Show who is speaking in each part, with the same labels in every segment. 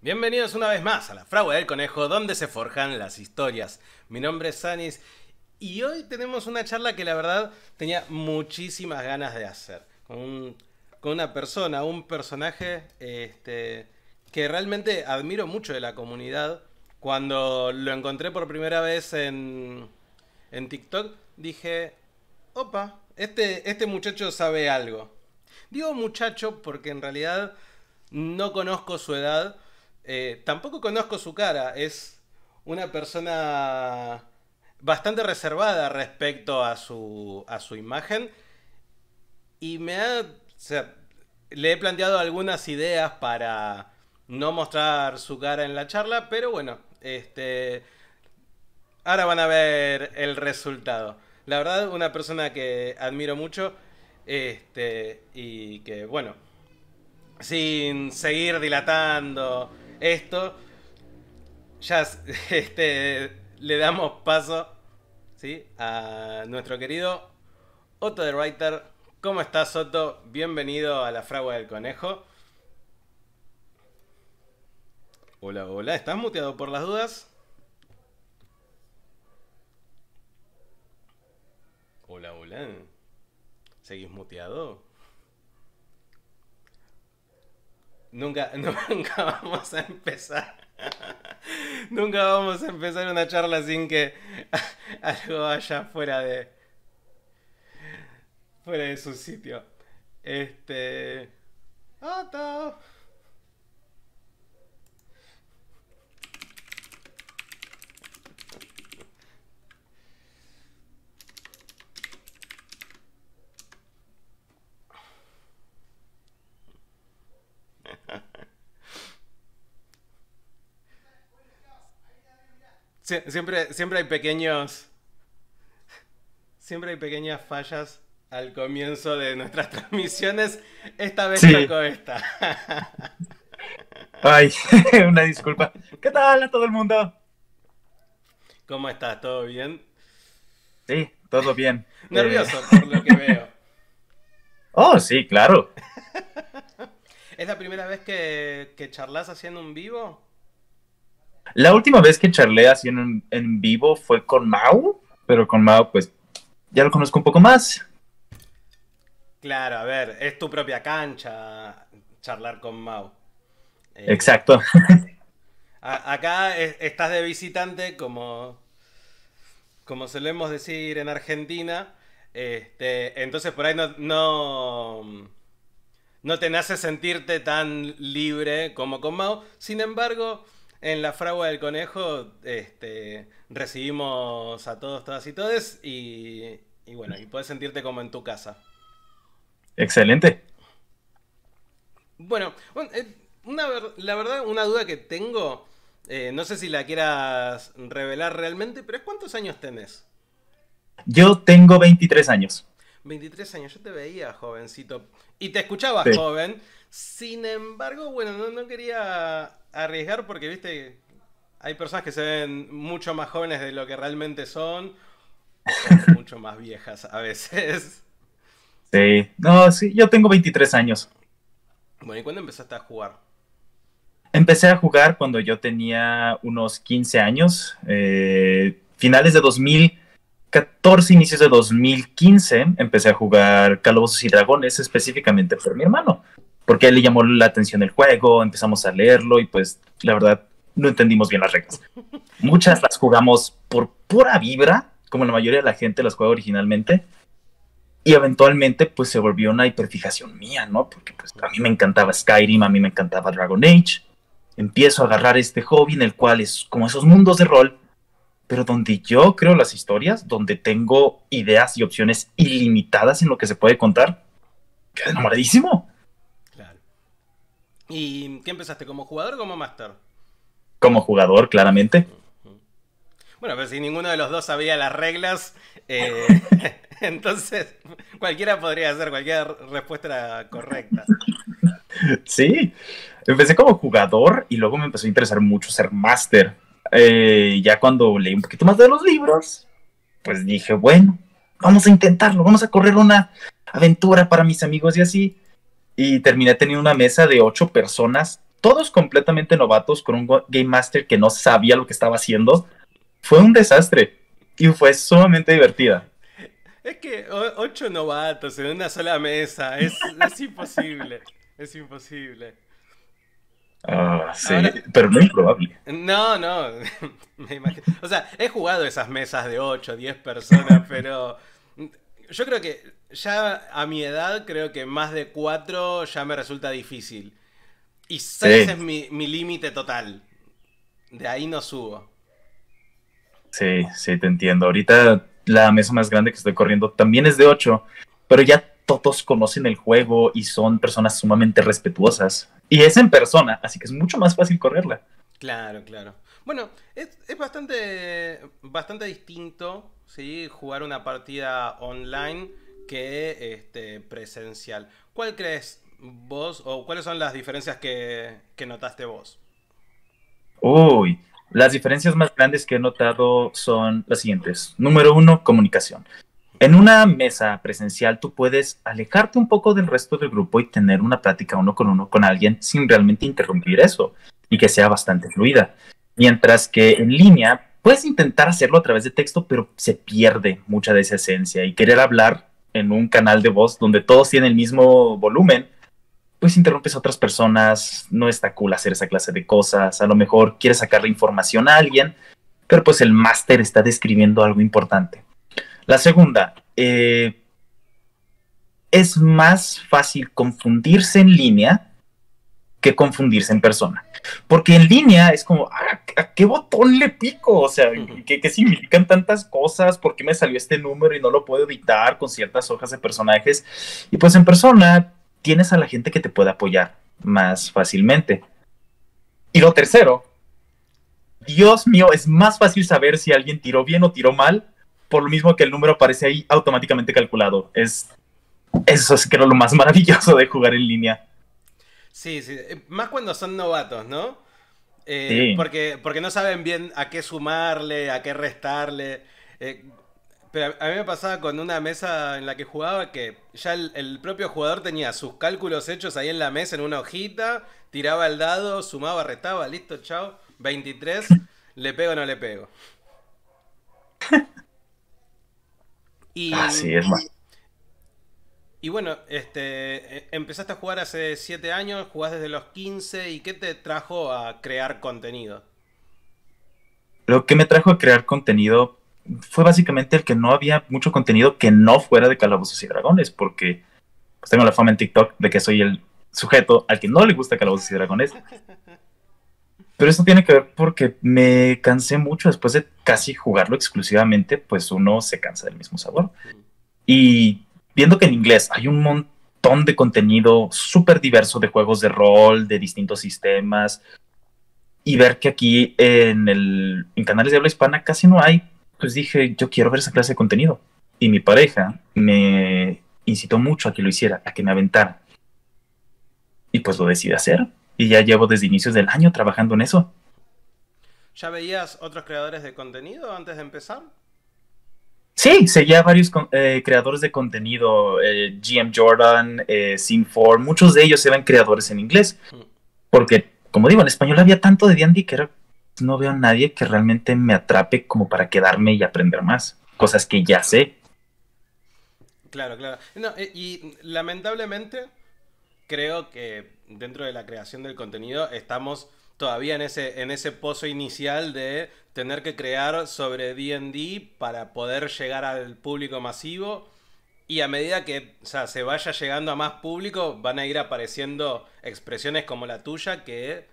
Speaker 1: Bienvenidos una vez más a la Fragua del Conejo, donde se forjan las historias. Mi nombre es Sanis y hoy tenemos una charla que la verdad tenía muchísimas ganas de hacer. Con una persona, un personaje que realmente admiro mucho de la comunidad. Cuando lo encontré por primera vez en TikTok, dije, opa, este muchacho sabe algo. Digo muchacho porque en realidad no conozco su edad, tampoco conozco su cara. Es una persona bastante reservada respecto a su imagen y o sea, le he planteado algunas ideas para no mostrar su cara en la charla, pero bueno, ahora van a ver el resultado. La verdad, una persona que admiro mucho, y que bueno, sin seguir dilatando esto, ya le damos paso, ¿sí?, a nuestro querido Otto de Writer. ¿Cómo estás, Otto? Bienvenido a la Fragua del Conejo. Hola, hola, ¿estás muteado por las dudas? Hola, hola. ¿Seguís muteado? Nunca vamos a empezar. Nunca vamos a empezar una charla sin que algo vaya fuera de su sitio. Este. Otto. Siempre hay pequeños. Siempre hay pequeñas fallas al comienzo de nuestras transmisiones. Esta vez
Speaker 2: Sí,
Speaker 1: tocó esta.
Speaker 2: ay, una disculpa. ¿Qué tal a todo el mundo?
Speaker 1: ¿Cómo estás? ¿Todo bien?
Speaker 2: Sí, todo bien.
Speaker 1: Nervioso por lo que veo.
Speaker 2: Oh, sí, claro.
Speaker 1: ¿Es la primera vez que charlas haciendo un vivo?
Speaker 2: La última vez que charlé así en vivo fue con Mau, pero con Mau pues ya lo conozco un poco más.
Speaker 1: Claro, a ver, es tu propia cancha charlar con Mau. Eh,
Speaker 2: Exacto.
Speaker 1: acá estás de visitante, como solemos decir en Argentina. Entonces por ahí no te nace sentirte tan libre como con Mau. Sin embargo, en la Fragua del Conejo, recibimos a todos, todas y todes y bueno, y puedes sentirte como en tu casa.
Speaker 2: Excelente.
Speaker 1: Bueno, la verdad, una duda que tengo, no sé si la quieras revelar realmente, pero es ¿cuántos años tenés?
Speaker 2: Yo tengo 23 años.
Speaker 1: 23 años, yo te veía jovencito y te escuchaba
Speaker 2: Sí.
Speaker 1: joven. Sin embargo, bueno, no quería arriesgar porque, viste, hay personas que se ven mucho más jóvenes de lo que realmente son o mucho más viejas a veces.
Speaker 2: Sí. No, sí, yo tengo 23 años.
Speaker 1: Bueno, ¿y cuándo empezaste a jugar?
Speaker 2: Empecé a jugar cuando yo tenía unos 15 años, finales de 2014, inicios de 2015, empecé a jugar Calabozos y Dragones específicamente por mi hermano, porque a él le llamó la atención el juego, empezamos a leerlo y pues la verdad no entendimos bien las reglas. Muchas las jugamos por pura vibra, como la mayoría de la gente las juega originalmente, y eventualmente pues se volvió una hiperfijación mía, ¿no? Porque pues a mí me encantaba Skyrim, a mí me encantaba Dragon Age. Empiezo a agarrar este hobby en el cual es como esos mundos de rol, pero donde yo creo las historias, donde tengo ideas y opciones ilimitadas en lo que se puede contar. Quedé enamoradísimo.
Speaker 1: Claro. ¿Y qué empezaste, como jugador o como máster?
Speaker 2: Como jugador, claramente.
Speaker 1: Bueno, pero si ninguno de los dos sabía las reglas, entonces cualquiera podría hacer, cualquier respuesta era correcta.
Speaker 2: Sí, empecé como jugador y luego me empezó a interesar mucho ser máster. Ya cuando leí un poquito más de los libros, pues dije, bueno, vamos a intentarlo, vamos a correr una aventura para mis amigos y así. Y terminé teniendo una mesa de 8 personas todos completamente novatos, con un Game Master que no sabía lo que estaba haciendo. Fue un desastre y fue sumamente divertida.
Speaker 1: Es que 8 novatos en una sola mesa es imposible. Es imposible.
Speaker 2: Sí,
Speaker 1: Ahora,
Speaker 2: pero no improbable.
Speaker 1: no, no. Me imagino. O sea, he jugado esas mesas de 8 10 personas, pero yo creo que ya a mi edad, creo que más de 4 ya me resulta difícil. Y 6
Speaker 2: Sí,
Speaker 1: es mi límite total. De ahí no subo.
Speaker 2: sí, sí, te entiendo. Ahorita la mesa más grande que estoy corriendo también es de 8, pero ya todos conocen el juego y son personas sumamente respetuosas. Y es en persona, así que es mucho más fácil correrla.
Speaker 1: Claro, claro. Bueno, es bastante distinto, ¿sí? Jugar una partida online que presencial. ¿Cuál crees vos o cuáles son las diferencias que notaste vos?
Speaker 2: Uy, las diferencias más grandes que he notado son las siguientes. Número uno, comunicación. En una mesa presencial tú puedes alejarte un poco del resto del grupo y tener una plática uno con alguien sin realmente interrumpir eso y que sea bastante fluida. Mientras que en línea puedes intentar hacerlo a través de texto, pero se pierde mucha de esa esencia y querer hablar en un canal de voz donde todos tienen el mismo volumen, pues interrumpes a otras personas, no está cool hacer esa clase de cosas, a lo mejor quieres sacarle información a alguien, pero pues el máster está describiendo algo importante. La segunda, es más fácil confundirse en línea que confundirse en persona. Porque en línea es como, ¿a qué botón le pico? O sea, ¿qué significan tantas cosas? ¿Por qué me salió este número y no lo puedo editar con ciertas hojas de personajes? Y pues en persona tienes a la gente que te puede apoyar más fácilmente. Y lo tercero, Dios mío, es más fácil saber si alguien tiró bien o tiró mal, por lo mismo que el número aparece ahí automáticamente calculado. Eso es creo lo más maravilloso de jugar en línea.
Speaker 1: Sí, sí. Más cuando son novatos, ¿no?
Speaker 2: Sí,
Speaker 1: Porque no saben bien a qué sumarle, a qué restarle. Eh, pero a mí me pasaba con una mesa en la que jugaba que ya el propio jugador tenía sus cálculos hechos ahí en la mesa en una hojita, tiraba el dado, sumaba, restaba, listo, chao, 23, le pego o no le pego. Y,
Speaker 2: así es.
Speaker 1: y bueno, empezaste a jugar hace 7 años, jugás desde los 15, ¿y qué te trajo a crear contenido?
Speaker 2: Lo que me trajo a crear contenido fue básicamente el que no había mucho contenido que no fuera de Calabozos y Dragones, porque pues, tengo la fama en TikTok de que soy el sujeto al que no le gusta Calabozos y Dragones. Pero eso tiene que ver porque me cansé mucho después de casi jugarlo exclusivamente, pues uno se cansa del mismo sabor. Y viendo que en inglés hay un montón de contenido súper diverso de juegos de rol, de distintos sistemas, y ver que aquí en canales de habla hispana casi no hay, pues dije, yo quiero ver esa clase de contenido. Y mi pareja me incitó mucho a que lo hiciera, a que me aventara. Y pues lo decidí hacer. Y ya llevo desde inicios del año trabajando en eso.
Speaker 1: ¿Ya veías otros creadores de contenido antes de empezar?
Speaker 2: Sí, seguía a varios creadores de contenido, GM Jordan, Sim4, muchos de ellos eran creadores en inglés, porque, como digo, en español había tanto de D&D que no veo a nadie que realmente me atrape como para quedarme y aprender más, cosas que ya sé.
Speaker 1: Claro, claro. No, y lamentablemente creo que dentro de la creación del contenido estamos todavía en ese pozo inicial de tener que crear sobre D&D para poder llegar al público masivo y a medida que, o sea, se vaya llegando a más público van a ir apareciendo expresiones como la tuya que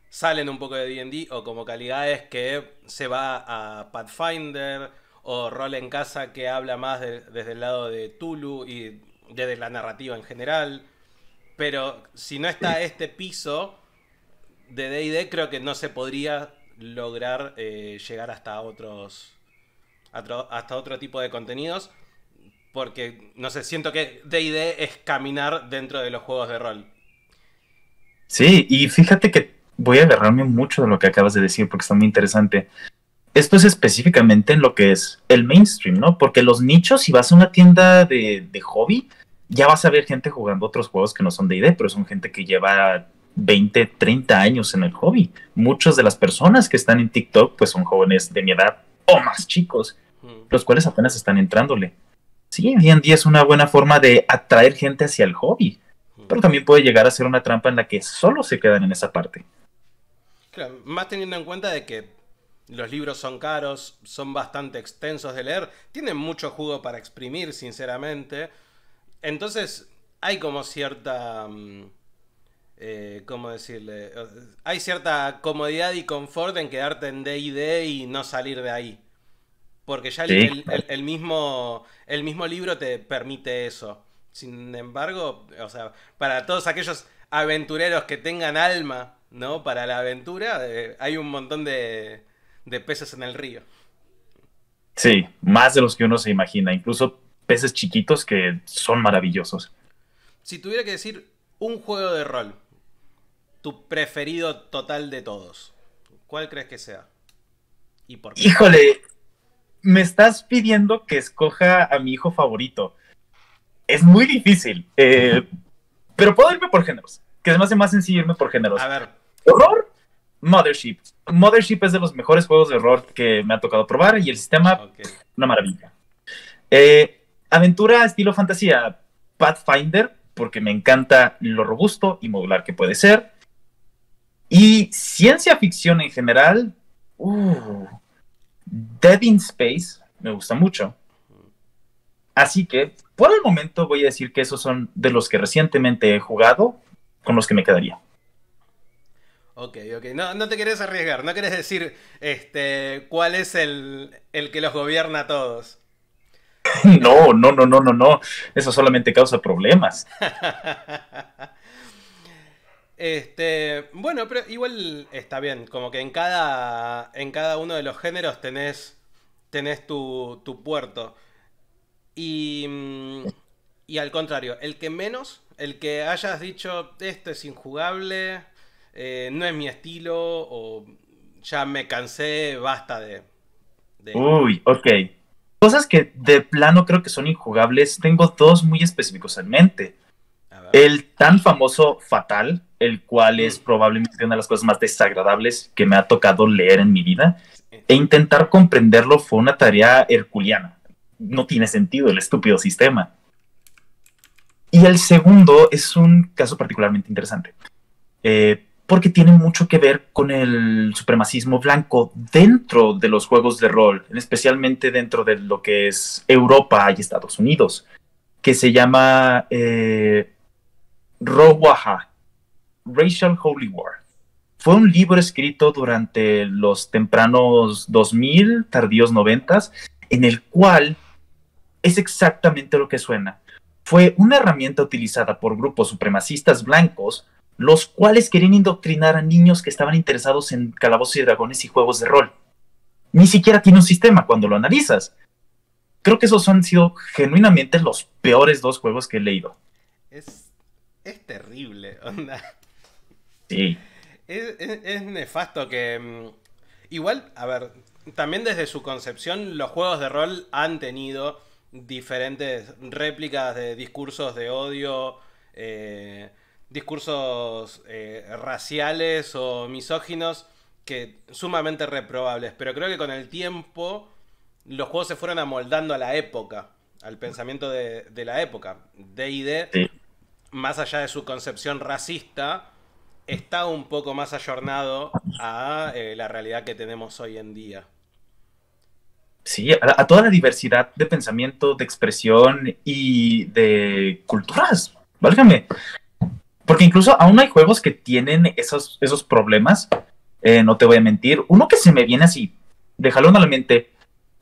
Speaker 1: salen un poco de D&D o como calidades que se va a Pathfinder o Rol en Casa que habla más desde el lado de Tulu y desde la narrativa en general. Pero si no está este piso de D&D, creo que no se podría lograr llegar hasta otro tipo de contenidos. Porque, no sé, siento que D&D es caminar dentro de los juegos de rol.
Speaker 2: Sí, y fíjate que voy a agarrarme mucho de lo que acabas de decir porque está muy interesante. Esto es específicamente en lo que es el mainstream, ¿no? Porque los nichos, si vas a una tienda de hobby, ya vas a ver gente jugando otros juegos que no son D&D, pero son gente que lleva 20, 30 años en el hobby. Muchas de las personas que están en TikTok pues son jóvenes de mi edad o más chicos, los cuales apenas están entrándole. Sí, hoy en día es una buena forma de atraer gente hacia el hobby, pero también puede llegar a ser una trampa en la que solo se quedan en esa parte.
Speaker 1: Claro, más teniendo en cuenta de que los libros son caros, son bastante extensos de leer, tienen mucho jugo para exprimir, sinceramente. Entonces, hay como cierta... ¿cómo decirle? Hay cierta comodidad y confort en quedarte en D&D y no salir de ahí. Porque ya
Speaker 2: Sí,
Speaker 1: el mismo libro te permite eso. Sin embargo, o sea, para todos aquellos aventureros que tengan alma, ¿no? Para la aventura, hay un montón de peces en el río.
Speaker 2: sí, más de los que uno se imagina, incluso peces chiquitos que son maravillosos.
Speaker 1: Si tuviera que decir un juego de rol, tu preferido total de todos, ¿cuál crees que sea? ¿Y por qué?
Speaker 2: Híjole, me estás pidiendo que escoja a mi hijo favorito. Es muy difícil, pero puedo irme por géneros, que se me hace más sencillo irme por
Speaker 1: A
Speaker 2: géneros.
Speaker 1: ver,
Speaker 2: Horror, Mothership. Mothership es de los mejores juegos de horror que me ha tocado probar y el sistema,
Speaker 1: ok.
Speaker 2: una maravilla. Aventura estilo fantasía, Pathfinder, porque me encanta lo robusto y modular que puede ser. Y ciencia ficción en general, Dead in Space, me gusta mucho. Así que, por el momento, voy a decir que esos son de los que recientemente he jugado, con los que me quedaría.
Speaker 1: Ok, ok. No, no te querés arriesgar, no querés decir cuál es el que los gobierna a todos.
Speaker 2: No, no, no, no, no, no. Eso solamente causa problemas.
Speaker 1: Bueno, pero igual está bien, como que en cada uno de los géneros tenés tu puerto. Y, y al contrario, el que menos, el que hayas dicho, esto es injugable, no es mi estilo, o ya me cansé, basta de esto.
Speaker 2: Uy, ok. Cosas que de plano creo que son injugables, tengo dos muy específicos en mente.
Speaker 1: A ver.
Speaker 2: El tan famoso Fatal, el cual es
Speaker 1: Mm,
Speaker 2: probablemente una de las cosas más desagradables que me ha tocado leer en mi vida,
Speaker 1: sí.
Speaker 2: e intentar comprenderlo fue una tarea herculeana. No tiene sentido el estúpido sistema. Y el segundo es un caso particularmente interesante, porque tiene mucho que ver con el supremacismo blanco dentro de los juegos de rol, especialmente dentro de lo que es Europa y Estados Unidos, que se llama Rowaha, Racial Holy War. Fue un libro escrito durante los tempranos 2000, tardíos 90, en el cual es exactamente lo que suena. Fue una herramienta utilizada por grupos supremacistas blancos, los cuales querían indoctrinar a niños que estaban interesados en calabozos y dragones y juegos de rol. Ni siquiera tiene un sistema cuando lo analizas. Creo que esos han sido genuinamente los peores dos juegos que he leído.
Speaker 1: Es, es terrible, onda.
Speaker 2: Sí,
Speaker 1: Es nefasto que... igual, a ver, también desde su concepción los juegos de rol han tenido diferentes réplicas de discursos de odio, discursos raciales o misóginos que sumamente reprobables. Pero creo que con el tiempo los juegos se fueron amoldando a la época, al pensamiento de la época. D&D,
Speaker 2: sí.
Speaker 1: más allá de su concepción racista, está un poco más ayornado a la realidad que tenemos hoy en día.
Speaker 2: Sí, a toda la diversidad de pensamiento, de expresión y de culturas. Válgame. Porque incluso aún hay juegos que tienen esos problemas. No te voy a mentir. Uno que se me viene así, de jalón a la mente,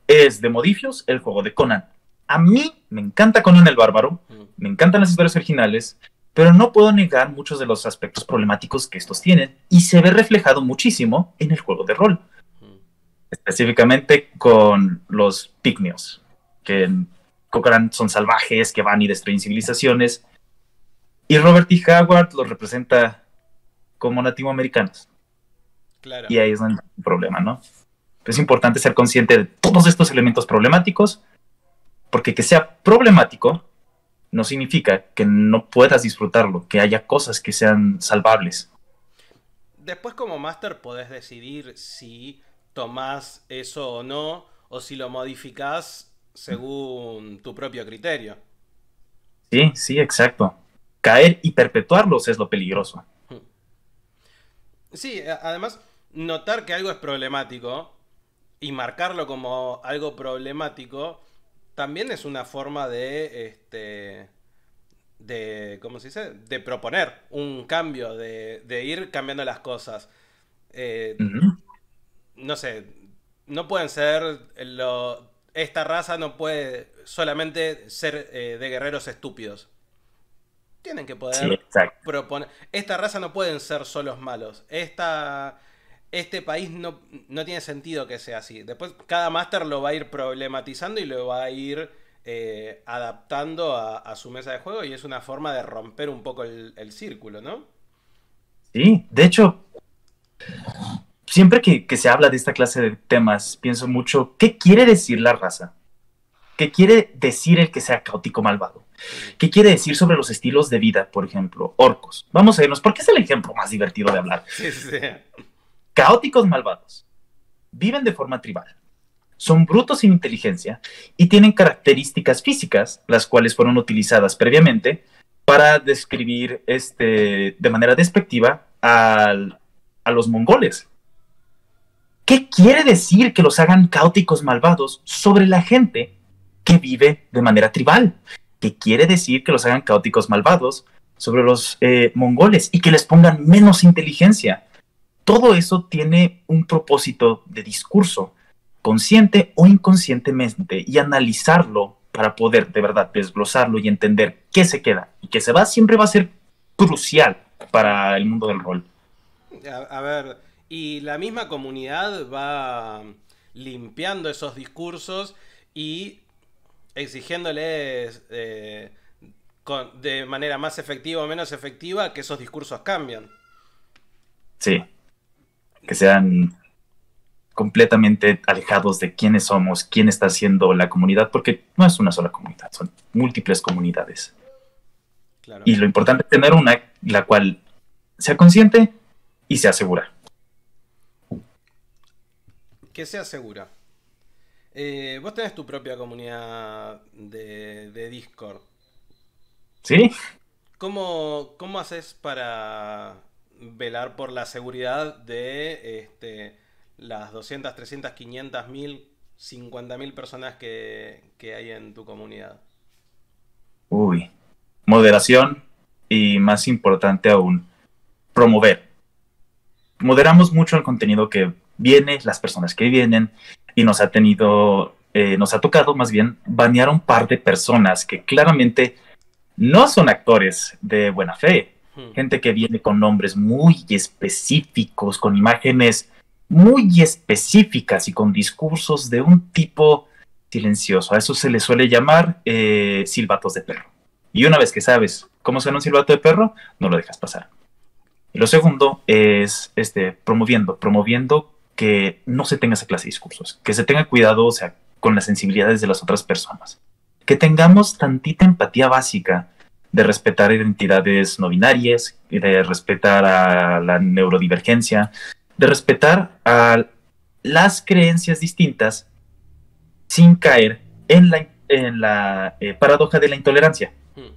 Speaker 2: es de Modifius, el juego de Conan. A mí me encanta Conan el Bárbaro,
Speaker 1: Mm,
Speaker 2: me encantan las historias originales, pero no puedo negar muchos de los aspectos problemáticos que estos tienen, y se ve reflejado muchísimo en el juego de rol,
Speaker 1: mm.
Speaker 2: específicamente con los pigmeos, que en Conan son salvajes, que van y destruyen civilizaciones, y Robert E. Howard los representa como nativoamericanos,
Speaker 1: Claro.
Speaker 2: y ahí es donde hay un problema, ¿no? Es importante ser consciente de todos estos elementos problemáticos, porque que sea problemático no significa que no puedas disfrutarlo, que haya cosas que sean salvables.
Speaker 1: después como máster podés decidir si tomás eso o no, o si lo modificás según tu propio criterio.
Speaker 2: Sí, sí, exacto. Caer y perpetuarlos es lo peligroso.
Speaker 1: Sí, además, notar que algo es problemático y marcarlo como algo problemático también es una forma de, ¿cómo se dice? De proponer un cambio, de ir cambiando las cosas. Eh,
Speaker 2: Ujú.
Speaker 1: no sé, no pueden ser, esta raza no puede solamente ser de guerreros estúpidos. Tienen que
Speaker 2: Sí,
Speaker 1: poder
Speaker 2: exacto.
Speaker 1: proponer. Esta raza no pueden ser solos malos. Este país no tiene sentido que sea así. Después cada máster lo va a ir problematizando y lo va a ir adaptando a su mesa de juego y es una forma de romper un poco el círculo, ¿no?
Speaker 2: Sí, de hecho, siempre que se habla de esta clase de temas, pienso mucho, ¿qué quiere decir la raza? ¿Qué quiere decir el que sea caótico malvado?
Speaker 1: Mm.
Speaker 2: ¿Qué quiere decir sobre los estilos de vida, por ejemplo, orcos? Vamos a irnos, porque es el ejemplo más divertido de hablar.
Speaker 1: Sí, sí, sí.
Speaker 2: Caóticos malvados. Viven de forma tribal. Son brutos sin inteligencia y tienen características físicas, las cuales fueron utilizadas previamente para describir de manera despectiva a los mongoles. ¿Qué quiere decir que los hagan caóticos malvados sobre la gente que vive de manera tribal? ¿Qué quiere decir que los hagan caóticos malvados sobre los mongoles y que les pongan menos inteligencia? Todo eso tiene un propósito de discurso, consciente o inconscientemente, y analizarlo para poder de verdad desglosarlo y entender qué se queda y qué se va siempre va a ser crucial para el mundo del rol.
Speaker 1: A ver, y la misma comunidad va limpiando esos discursos y exigiéndoles de manera más efectiva o menos efectiva que esos discursos cambian.
Speaker 2: Sí, que sean completamente alejados de quiénes somos, quién está haciendo la comunidad, porque no es una sola comunidad, son múltiples comunidades.
Speaker 1: Claro.
Speaker 2: Y lo importante es tener una la cual sea consciente y sea segura.
Speaker 1: Que sea segura. Vos tenés tu propia comunidad de Discord.
Speaker 2: ¿Sí?
Speaker 1: ¿Cómo haces para velar por la seguridad de las 200, 300, 500, 1000, 50.000 personas que hay en tu comunidad?
Speaker 2: Uy. Moderación y más importante aún, promover. Moderamos mucho el contenido que viene, las personas que vienen, y nos ha tocado más bien banear a un par de personas que claramente no son actores de buena fe.
Speaker 1: Hmm.
Speaker 2: Gente que viene con nombres muy específicos, con imágenes muy específicas y con discursos de un tipo silencioso. A eso se le suele llamar silbatos de perro. Y una vez que sabes cómo suena un silbato de perro, no lo dejas pasar. Y lo segundo es promoviendo que no se tenga esa clase de discursos, que se tenga cuidado, o sea, con las sensibilidades de las otras personas, que tengamos tantita empatía básica de respetar identidades no binarias, de respetar a la neurodivergencia, de respetar a las creencias distintas sin caer en la paradoja de la intolerancia.
Speaker 1: Hmm.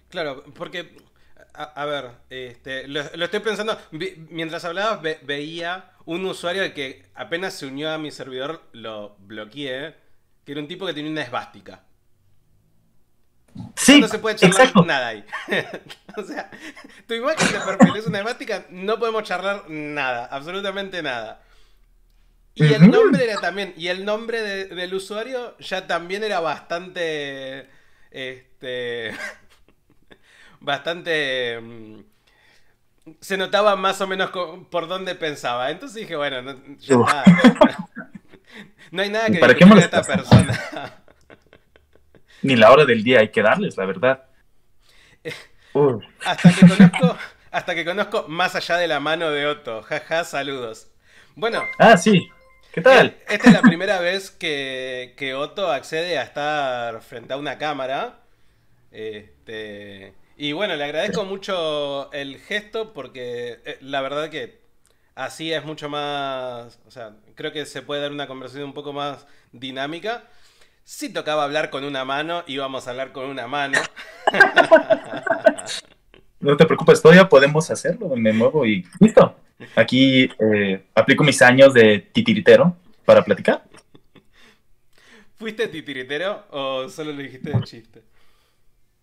Speaker 1: Claro, porque, a ver, lo estoy pensando, mientras hablabas veía un usuario que apenas se unió a mi servidor, lo bloqueé, que era un tipo que tenía una esvástica. O sea, no
Speaker 2: Sí,
Speaker 1: se puede charlar
Speaker 2: exacto.
Speaker 1: nada ahí. O sea, tu imagen de perfil es una esvástica, no podemos charlar nada, absolutamente nada. Y el
Speaker 2: Ujú.
Speaker 1: nombre era también, y el nombre del usuario ya también era bastante, este, bastante, se notaba más o menos por dónde pensaba. Entonces dije, bueno, ya
Speaker 2: Uf,
Speaker 1: está. No hay nada que
Speaker 2: ¿para qué
Speaker 1: discutir con esta
Speaker 2: molestas?
Speaker 1: persona.
Speaker 2: Ni la hora del día hay que darles, la verdad. Uf.
Speaker 1: Hasta que conozco, hasta que conozco más allá de la mano de Otto. Jaja, saludos. Bueno,
Speaker 2: Ah, sí. ¿Qué tal?
Speaker 1: esta es la primera vez que Otto accede a estar frente a una cámara. Este, Y bueno, le agradezco mucho el gesto porque la verdad que así es mucho más, o sea, creo que se puede dar una conversación un poco más dinámica. Si tocaba hablar con una mano, íbamos a hablar con una mano.
Speaker 2: No te preocupes, todavía podemos hacerlo. Me muevo y listo. Aquí aplico mis años de titiritero para platicar.
Speaker 1: ¿Fuiste titiritero o solo lo dijiste de chiste?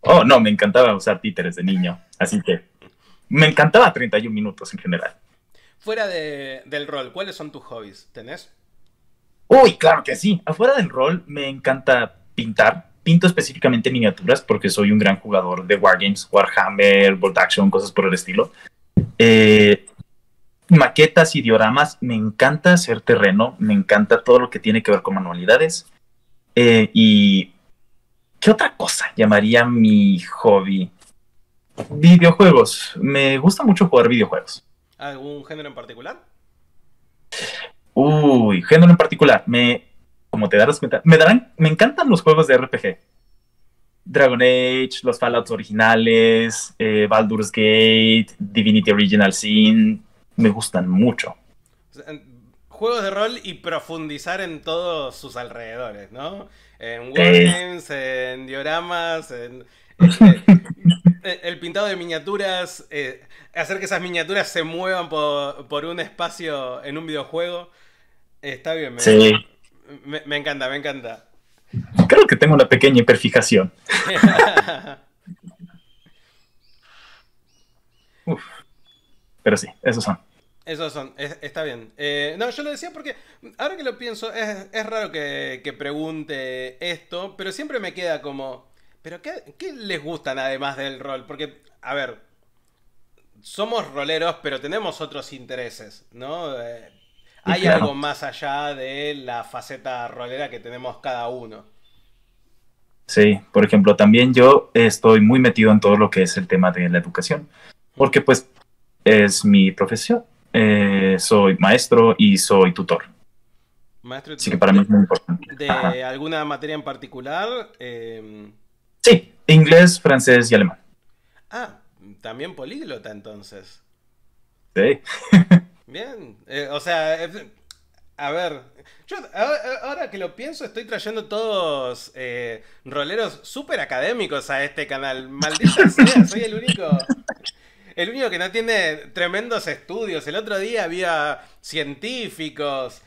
Speaker 2: Oh, no, me encantaba usar títeres de niño. Así que me encantaba 31 minutos en general.
Speaker 1: Fuera del rol, ¿cuáles son tus hobbies? ¿Tenés?
Speaker 2: Uy, claro que sí. Afuera del rol me encanta pintar. Pinto específicamente miniaturas porque soy un gran jugador de Wargames, Warhammer, Bolt Action, cosas por el estilo. Eh, Maquetas y dioramas. Me encanta hacer terreno. Me encanta todo lo que tiene que ver con manualidades. Y ¿qué otra cosa llamaría mi hobby? Videojuegos. Me gusta mucho jugar videojuegos.
Speaker 1: ¿Algún género en particular?
Speaker 2: Uy, género en particular. Como te darás cuenta, me encantan los juegos de RPG. Dragon Age, los Fallouts originales, Baldur's Gate, Divinity Original Sin. Me gustan mucho.
Speaker 1: O sea, juegos de rol y profundizar en todos sus alrededores, ¿no? En wargames, en dioramas, en el pintado de miniaturas, hacer que esas miniaturas se muevan por un espacio en un videojuego. Está bien,
Speaker 2: Sí,
Speaker 1: me encanta, me encanta.
Speaker 2: creo que tengo una pequeña hiperfijación. Uf, pero sí, esos son.
Speaker 1: Esos son, está bien. No, yo lo decía porque ahora que lo pienso, es raro que pregunte esto, pero siempre me queda como, ¿pero qué les gustan además del rol? Porque, a ver, somos roleros, pero tenemos otros intereses, ¿no?
Speaker 2: Sí,
Speaker 1: Hay algo
Speaker 2: claro.
Speaker 1: más allá de la faceta rolera que tenemos cada uno.
Speaker 2: Sí, por ejemplo, también yo estoy muy metido en todo lo que es el tema de la educación, porque pues es mi profesión. Soy maestro y soy tutor,
Speaker 1: Maestro y
Speaker 2: así que
Speaker 1: tutor,
Speaker 2: para mí es muy importante. Ajá.
Speaker 1: de alguna materia en particular.
Speaker 2: Sí, inglés, francés y alemán.
Speaker 1: Ah, también políglota entonces.
Speaker 2: Sí.
Speaker 1: Bien, o sea, a ver, yo ahora que lo pienso estoy trayendo todos roleros súper académicos a este canal. Maldita sea, soy el único que no tiene tremendos estudios. El otro día había científicos,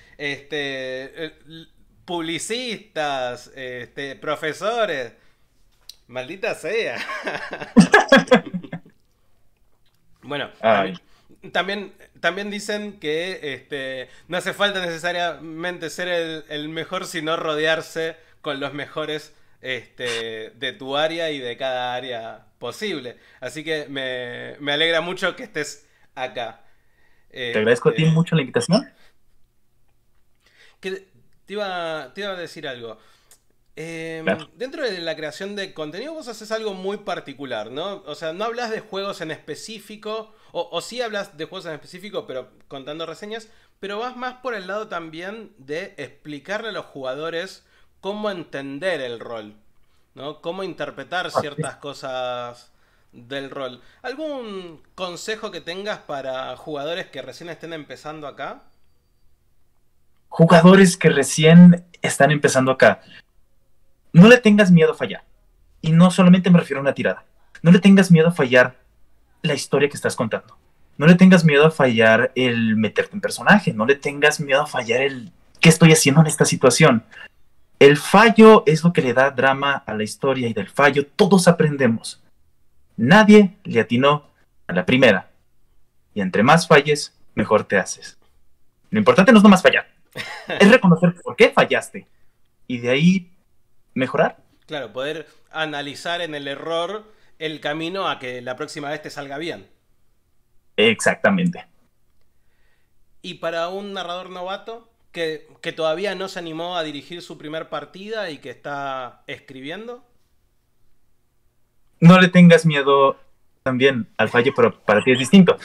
Speaker 1: publicistas, profesores. Maldita sea. Bueno,
Speaker 2: Ay,
Speaker 1: también dicen que no hace falta necesariamente ser el mejor, sino rodearse con los mejores de tu área y de cada área posible. Así que me alegra mucho que estés acá.
Speaker 2: te agradezco a ti
Speaker 1: Este,
Speaker 2: mucho la invitación.
Speaker 1: que te iba a decir algo.
Speaker 2: Claro.
Speaker 1: Dentro de la creación de contenido vos haces algo muy particular, ¿no? O sea, no hablas de juegos en específico, o sí hablas de juegos en específico, pero contando reseñas, pero vas más por el lado también de explicarle a los jugadores cómo entender el rol, ¿no? Cómo interpretar
Speaker 2: Ah, sí.
Speaker 1: ciertas cosas del rol. ¿Algún consejo que tengas para jugadores que recién estén empezando acá?
Speaker 2: Jugadores que recién están empezando acá, no le tengas miedo a fallar. Y no solamente me refiero a una tirada. No le tengas miedo a fallar la historia que estás contando. No le tengas miedo a fallar el meterte en personaje. No le tengas miedo a fallar el qué estoy haciendo en esta situación. El fallo es lo que le da drama a la historia y del fallo todos aprendemos. Nadie le atinó a la primera. Y entre más falles, mejor te haces. Lo importante no es nomás fallar. Es reconocer por qué fallaste. Y de ahí mejorar.
Speaker 1: Claro, poder analizar en el error el camino a que la próxima vez te salga bien.
Speaker 2: Exactamente.
Speaker 1: Y para un narrador novato que todavía no se animó a dirigir su primer partida y que está escribiendo.
Speaker 2: No le tengas miedo también al fallo, pero para ti es distinto.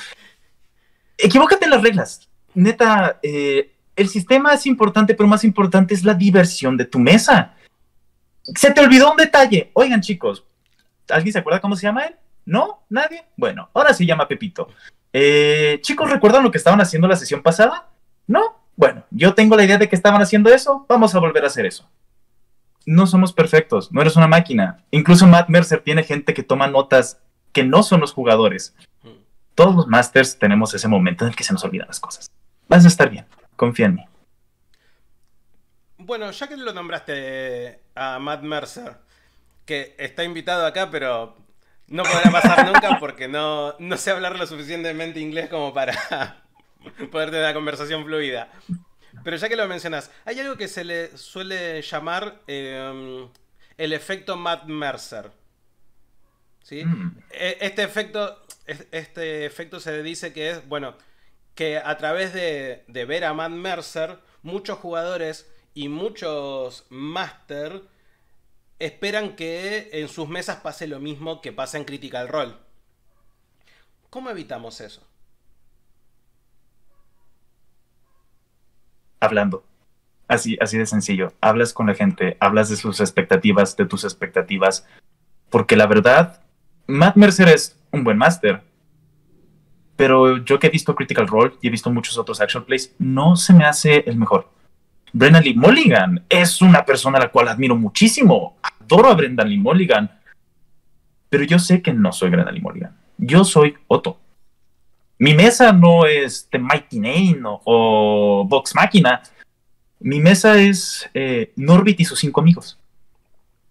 Speaker 2: Equivócate en las reglas. Neta, el sistema es importante, pero más importante es la diversión de tu mesa. Se te olvidó un detalle. Oigan, chicos, ¿alguien se acuerda cómo se llama él? ¿No? ¿Nadie? Bueno, ahora se llama Pepito. Chicos, ¿recuerdan lo que estaban haciendo la sesión pasada? ¿No? Bueno, yo tengo la idea de que estaban haciendo eso, vamos a volver a hacer eso. No somos perfectos, no eres una máquina. Incluso Matt Mercer tiene gente que toma notas que no son los jugadores. Todos los masters tenemos ese momento en el que se nos olvidan las cosas. Vas a estar bien, confía en mí.
Speaker 1: Bueno, ya que lo nombraste a Matt Mercer, que está invitado acá, pero no podrá pasar nunca porque no sé hablar lo suficientemente inglés como para poder tener una conversación fluida. Pero ya que lo mencionas, hay algo que se le suele llamar el efecto Matt Mercer. ¿Sí?
Speaker 2: Mm.
Speaker 1: Este efecto se dice que es, bueno, que a través de ver a Matt Mercer, muchos jugadores y muchos máster esperan que en sus mesas pase lo mismo que pasa en Critical Role. ¿Cómo evitamos eso?
Speaker 2: Hablando. Así de sencillo. Hablas con la gente, hablas de sus expectativas, de tus expectativas. Porque la verdad, Matt Mercer es un buen máster. Pero yo que he visto Critical Role y he visto muchos otros action plays, no se me hace el mejor. Brendan Lee Mulligan es una persona a la cual admiro muchísimo. Adoro a Brendan Lee Mulligan. Pero yo sé que no soy Brendan Lee Mulligan. Yo soy Otto. Mi mesa no es The Mighty Nine o Vox Machina. Mi mesa es Norbit y sus 5 amigos.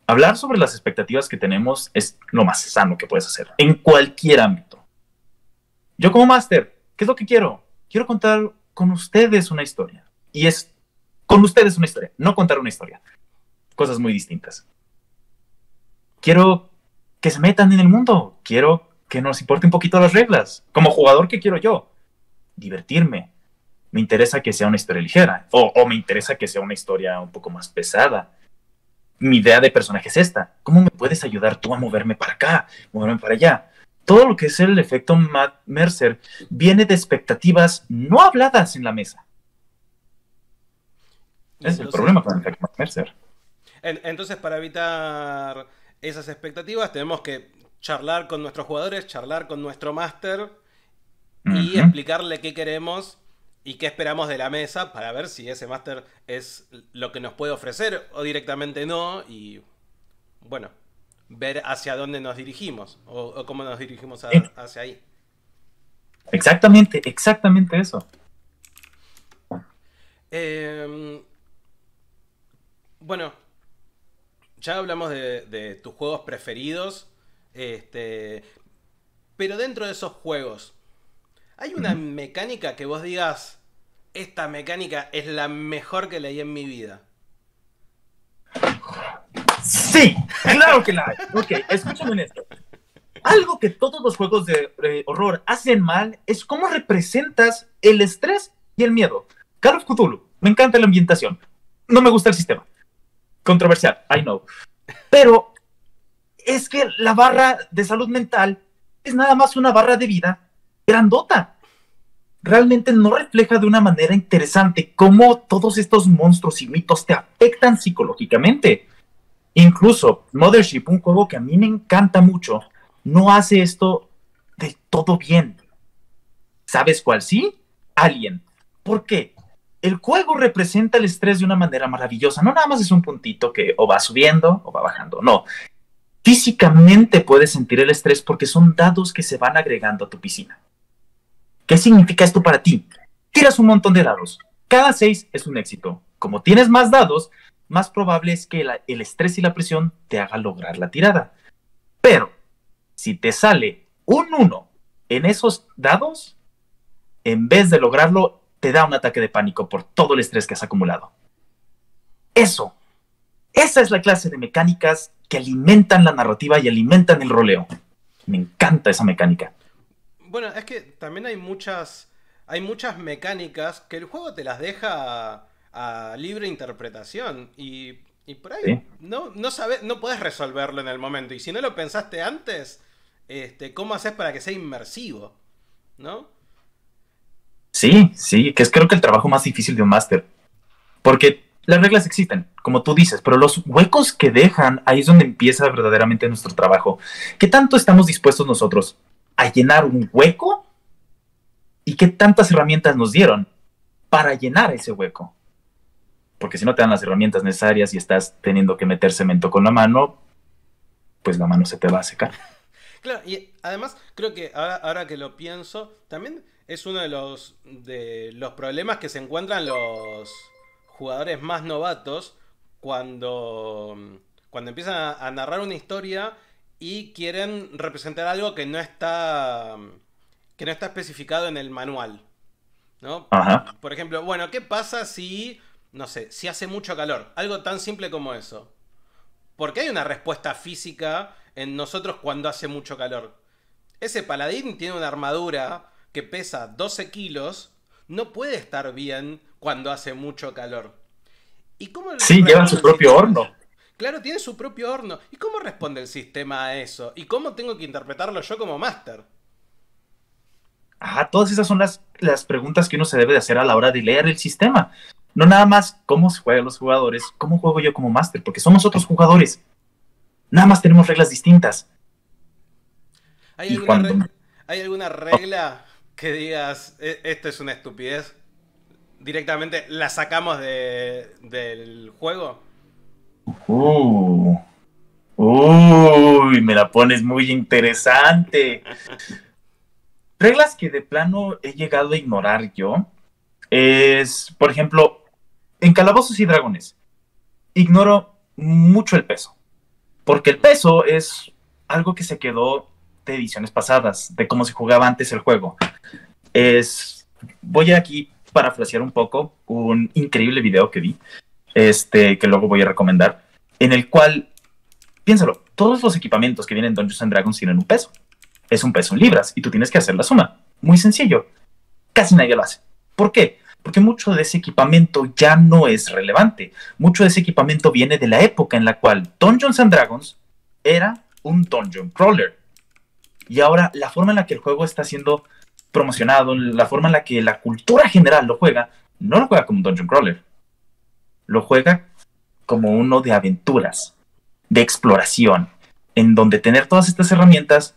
Speaker 2: Hablar sobre las expectativas que tenemos es lo más sano que puedes hacer, en cualquier ámbito. Yo como máster, ¿qué es lo que quiero? Quiero contar con ustedes una historia. Y es con ustedes una historia, no contar una historia. Cosas muy distintas. Quiero que se metan en el mundo. Quiero que nos importe un poquito las reglas. Como jugador, ¿qué quiero yo? Divertirme. Me interesa que sea una historia ligera. O me interesa que sea una historia un poco más pesada. Mi idea de personaje es esta. ¿Cómo me puedes ayudar tú a moverme para acá, moverme para allá? Todo lo que es el efecto Matt Mercer viene de expectativas no habladas en la mesa.
Speaker 1: Y
Speaker 2: Es el
Speaker 1: entonces,
Speaker 2: problema con el efecto Matt Mercer.
Speaker 1: entonces, para evitar esas expectativas, tenemos que charlar con nuestros jugadores, charlar con nuestro máster y
Speaker 2: Ujú.
Speaker 1: explicarle qué queremos y qué esperamos de la mesa para ver si ese máster es lo que nos puede ofrecer o directamente no. Y bueno, ver hacia dónde nos dirigimos o cómo nos dirigimos hacia ahí.
Speaker 2: Exactamente, exactamente eso.
Speaker 1: Eh, bueno, ya hablamos de tus juegos preferidos. Este, pero dentro de esos juegos, ¿hay una
Speaker 2: Ujú.
Speaker 1: mecánica que vos digas, esta mecánica es la mejor que leí en mi vida?
Speaker 2: Sí, claro que la hay. Ok, escúchame en esto. Algo que todos los juegos de horror hacen mal es cómo representas el estrés y el miedo. Call of Cthulhu, me encanta la ambientación. No me gusta el sistema. Controversial, I know. Pero es que la barra de salud mental es nada más una barra de vida grandota. Realmente no refleja de una manera interesante cómo todos estos monstruos y mitos te afectan psicológicamente. Incluso Mothership, un juego que a mí me encanta mucho, no hace esto de todo bien. ¿Sabes cuál sí? Alien. ¿Por qué? El juego representa el estrés de una manera maravillosa. No nada más es un puntito que o va subiendo o va bajando. No. Físicamente puedes sentir el estrés porque son dados que se van agregando a tu piscina. ¿Qué significa esto para ti? Tiras un montón de dados. Cada 6 es un éxito. Como tienes más dados, más probable es que el estrés y la presión te hagan lograr la tirada. Pero, si te sale un 1 en esos dados, en vez de lograrlo, te da un ataque de pánico por todo el estrés que has acumulado. Eso, esa es la clase de mecánicas que alimentan la narrativa y alimentan el roleo. Me encanta esa mecánica.
Speaker 1: Bueno, es que también hay muchas mecánicas que el juego te las deja a libre interpretación y por ahí
Speaker 2: ¿Sí?
Speaker 1: no puedes resolverlo en el momento. Y si no lo pensaste antes, ¿cómo haces para que sea inmersivo? ¿No?
Speaker 2: Sí, sí, que es creo que el trabajo más difícil de un máster. Porque las reglas existen, como tú dices, pero los huecos que dejan, ahí es donde empieza verdaderamente nuestro trabajo. ¿Qué tanto estamos dispuestos nosotros a llenar un hueco y qué tantas herramientas nos dieron para llenar ese hueco? Porque si no te dan las herramientas necesarias y estás teniendo que meter cemento con la mano, pues la mano se te va a secar.
Speaker 1: Claro, y además creo que ahora que lo pienso, también es uno de los problemas que se encuentran los jugadores más novatos cuando, cuando empiezan a narrar una historia y quieren representar algo que no está especificado en el manual, ¿no?
Speaker 2: Ajá.
Speaker 1: Por ejemplo, bueno, ¿qué pasa si, no sé, si hace mucho calor? Algo tan simple como eso. Porque hay una respuesta física en nosotros cuando hace mucho calor. Ese paladín tiene una armadura que pesa 12 kilos, no puede estar bien cuando hace mucho calor. ¿Y cómo
Speaker 2: Sí, llevan
Speaker 1: responde
Speaker 2: su
Speaker 1: el
Speaker 2: propio
Speaker 1: sistema a eso?
Speaker 2: horno.
Speaker 1: Claro, tiene su propio horno. ¿Y cómo responde el sistema a eso? ¿Y cómo tengo que interpretarlo yo como máster?
Speaker 2: Ajá, todas esas son las preguntas que uno se debe de hacer a la hora de leer el sistema. No nada más cómo se juegan los jugadores, cómo juego yo como máster, porque somos otros jugadores. Nada más tenemos reglas distintas.
Speaker 1: ¿Hay
Speaker 2: Y
Speaker 1: alguna,
Speaker 2: cuando...
Speaker 1: ¿Hay alguna regla que digas, esto es una estupidez"? Directamente la sacamos del juego.
Speaker 2: Uh, uy, me la pones muy interesante. Reglas que de plano he llegado a ignorar yo es, por ejemplo, en Calabozos y Dragones, ignoro mucho el peso, porque el peso es algo que se quedó de ediciones pasadas, de cómo se jugaba antes el juego. Voy aquí a parafrasear un poco un increíble video que vi, que luego voy a recomendar, en el cual, piénsalo, todos los equipamientos que vienen en Dungeons and Dragons tienen un peso. Es un peso en libras y tú tienes que hacer la suma. Muy sencillo. Casi nadie lo hace. ¿Por qué? Porque mucho de ese equipamiento ya no es relevante. Mucho de ese equipamiento viene de la época en la cual Dungeons and Dragons era un dungeon crawler. Y ahora la forma en la que el juego está siendo promocionado, la forma en la que la cultura general lo juega, no lo juega como un dungeon crawler. Lo juega como uno de aventuras, de exploración, en donde tener todas estas herramientas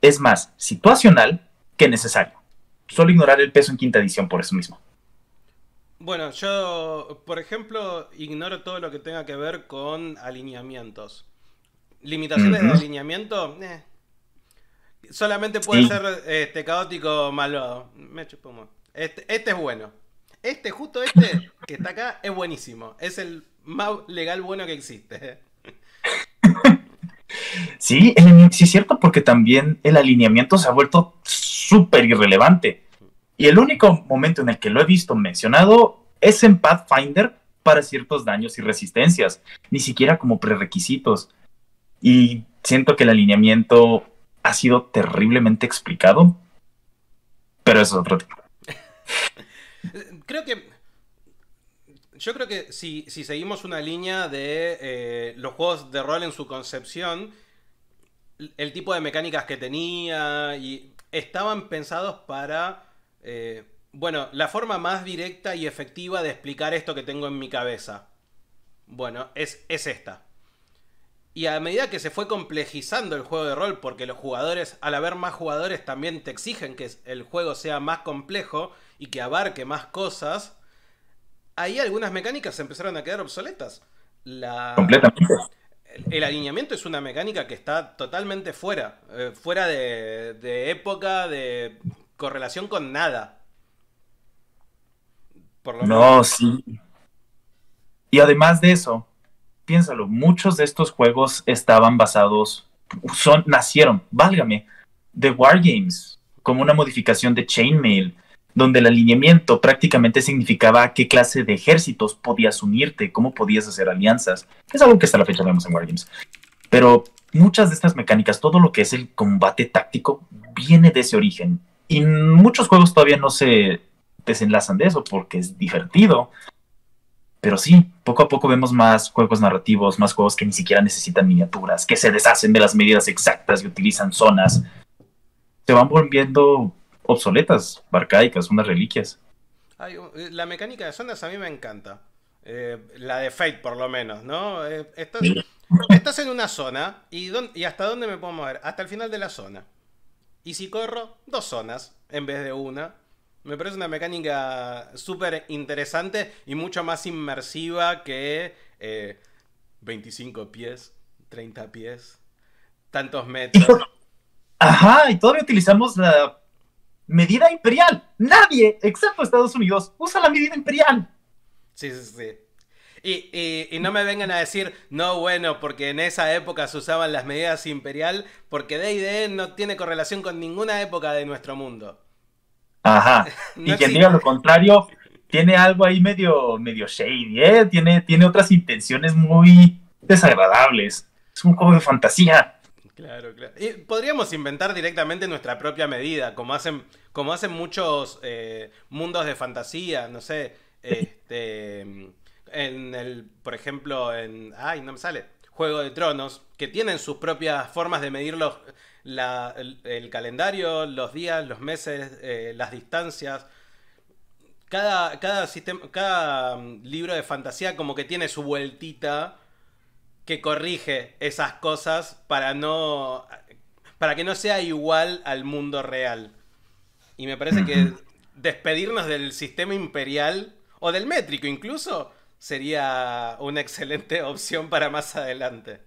Speaker 2: es más situacional que necesario. Solo ignorar el peso en quinta edición por eso mismo.
Speaker 1: Bueno, yo, por ejemplo, ignoro todo lo que tenga que ver con alineamientos. Limitaciones de
Speaker 2: Ujú.
Speaker 1: alineamiento, solamente puede
Speaker 2: Sí,
Speaker 1: ser caótico o malvado. Me chupo un huevo. Este es bueno. Justo este que está acá, es buenísimo. Es el más legal bueno que existe.
Speaker 2: sí, sí es cierto, porque también el alineamiento se ha vuelto súper irrelevante. Y el único momento en el que lo he visto mencionado es en Pathfinder para ciertos daños y resistencias, ni siquiera como prerequisitos. Y siento que el alineamiento ha sido terriblemente explicado, pero eso es otro tema.
Speaker 1: Creo que Yo creo que si seguimos una línea de los juegos de rol en su concepción, el tipo de mecánicas que tenía y estaban pensados para, bueno, la forma más directa y efectiva de explicar esto que tengo en mi cabeza. Bueno, es esta. Y a medida que se fue complejizando el juego de rol, porque los jugadores, al haber más jugadores, también te exigen que el juego sea más complejo y que abarque más cosas, ahí algunas mecánicas empezaron a quedar obsoletas. La,
Speaker 2: Completamente.
Speaker 1: el alineamiento es una mecánica que está totalmente fuera, fuera de época, de correlación con nada, por lo menos.
Speaker 2: No, sí. Y además de eso, piénsalo, muchos de estos juegos estaban basados, nacieron, válgame, de Wargames, como una modificación de Chainmail, donde el alineamiento prácticamente significaba a qué clase de ejércitos podías unirte, cómo podías hacer alianzas. Es algo que hasta la fecha vemos en Wargames. Pero muchas de estas mecánicas, todo lo que es el combate táctico, viene de ese origen. Y muchos juegos todavía no se desenlazan de eso porque es divertido. Pero sí, poco a poco vemos más juegos narrativos, más juegos que ni siquiera necesitan miniaturas, que se deshacen de las medidas exactas y utilizan zonas. Se van volviendo obsoletas, arcaicas, unas reliquias.
Speaker 1: La mecánica de zonas a mí me encanta. La de Fate, por lo menos, ¿no?
Speaker 2: Sí.
Speaker 1: Estás en una zona y ¿hasta dónde me puedo mover? Hasta el final de la zona. Y si corro, dos zonas en vez de una. Me parece una mecánica súper interesante y mucho más inmersiva que 25 pies, 30 pies, tantos
Speaker 2: Y
Speaker 1: metros.
Speaker 2: ajá, y todavía utilizamos la medida imperial. Nadie, excepto Estados Unidos, usa la medida imperial.
Speaker 1: Sí, sí, sí. Y no me vengan a decir, no, bueno, porque en esa época se usaban las medidas imperial, porque D&D no tiene correlación con ninguna época de nuestro mundo.
Speaker 2: Ajá.
Speaker 1: No
Speaker 2: Y quien diga lo
Speaker 1: existe.
Speaker 2: contrario, tiene algo ahí medio shady, ¿eh? Tiene otras intenciones muy desagradables. Es un juego de fantasía.
Speaker 1: Claro, claro. Y podríamos inventar directamente nuestra propia medida, como hacen muchos mundos de fantasía, no sé, por ejemplo, ay, no me sale, Juego de Tronos, que tienen sus propias formas de medir el calendario, los días, los meses, las distancias. Cada sistema, cada libro de fantasía como que tiene su vueltita que corrige esas cosas para que no sea igual al mundo real. Y me parece que despedirnos del sistema imperial o del métrico incluso sería una excelente opción para más adelante.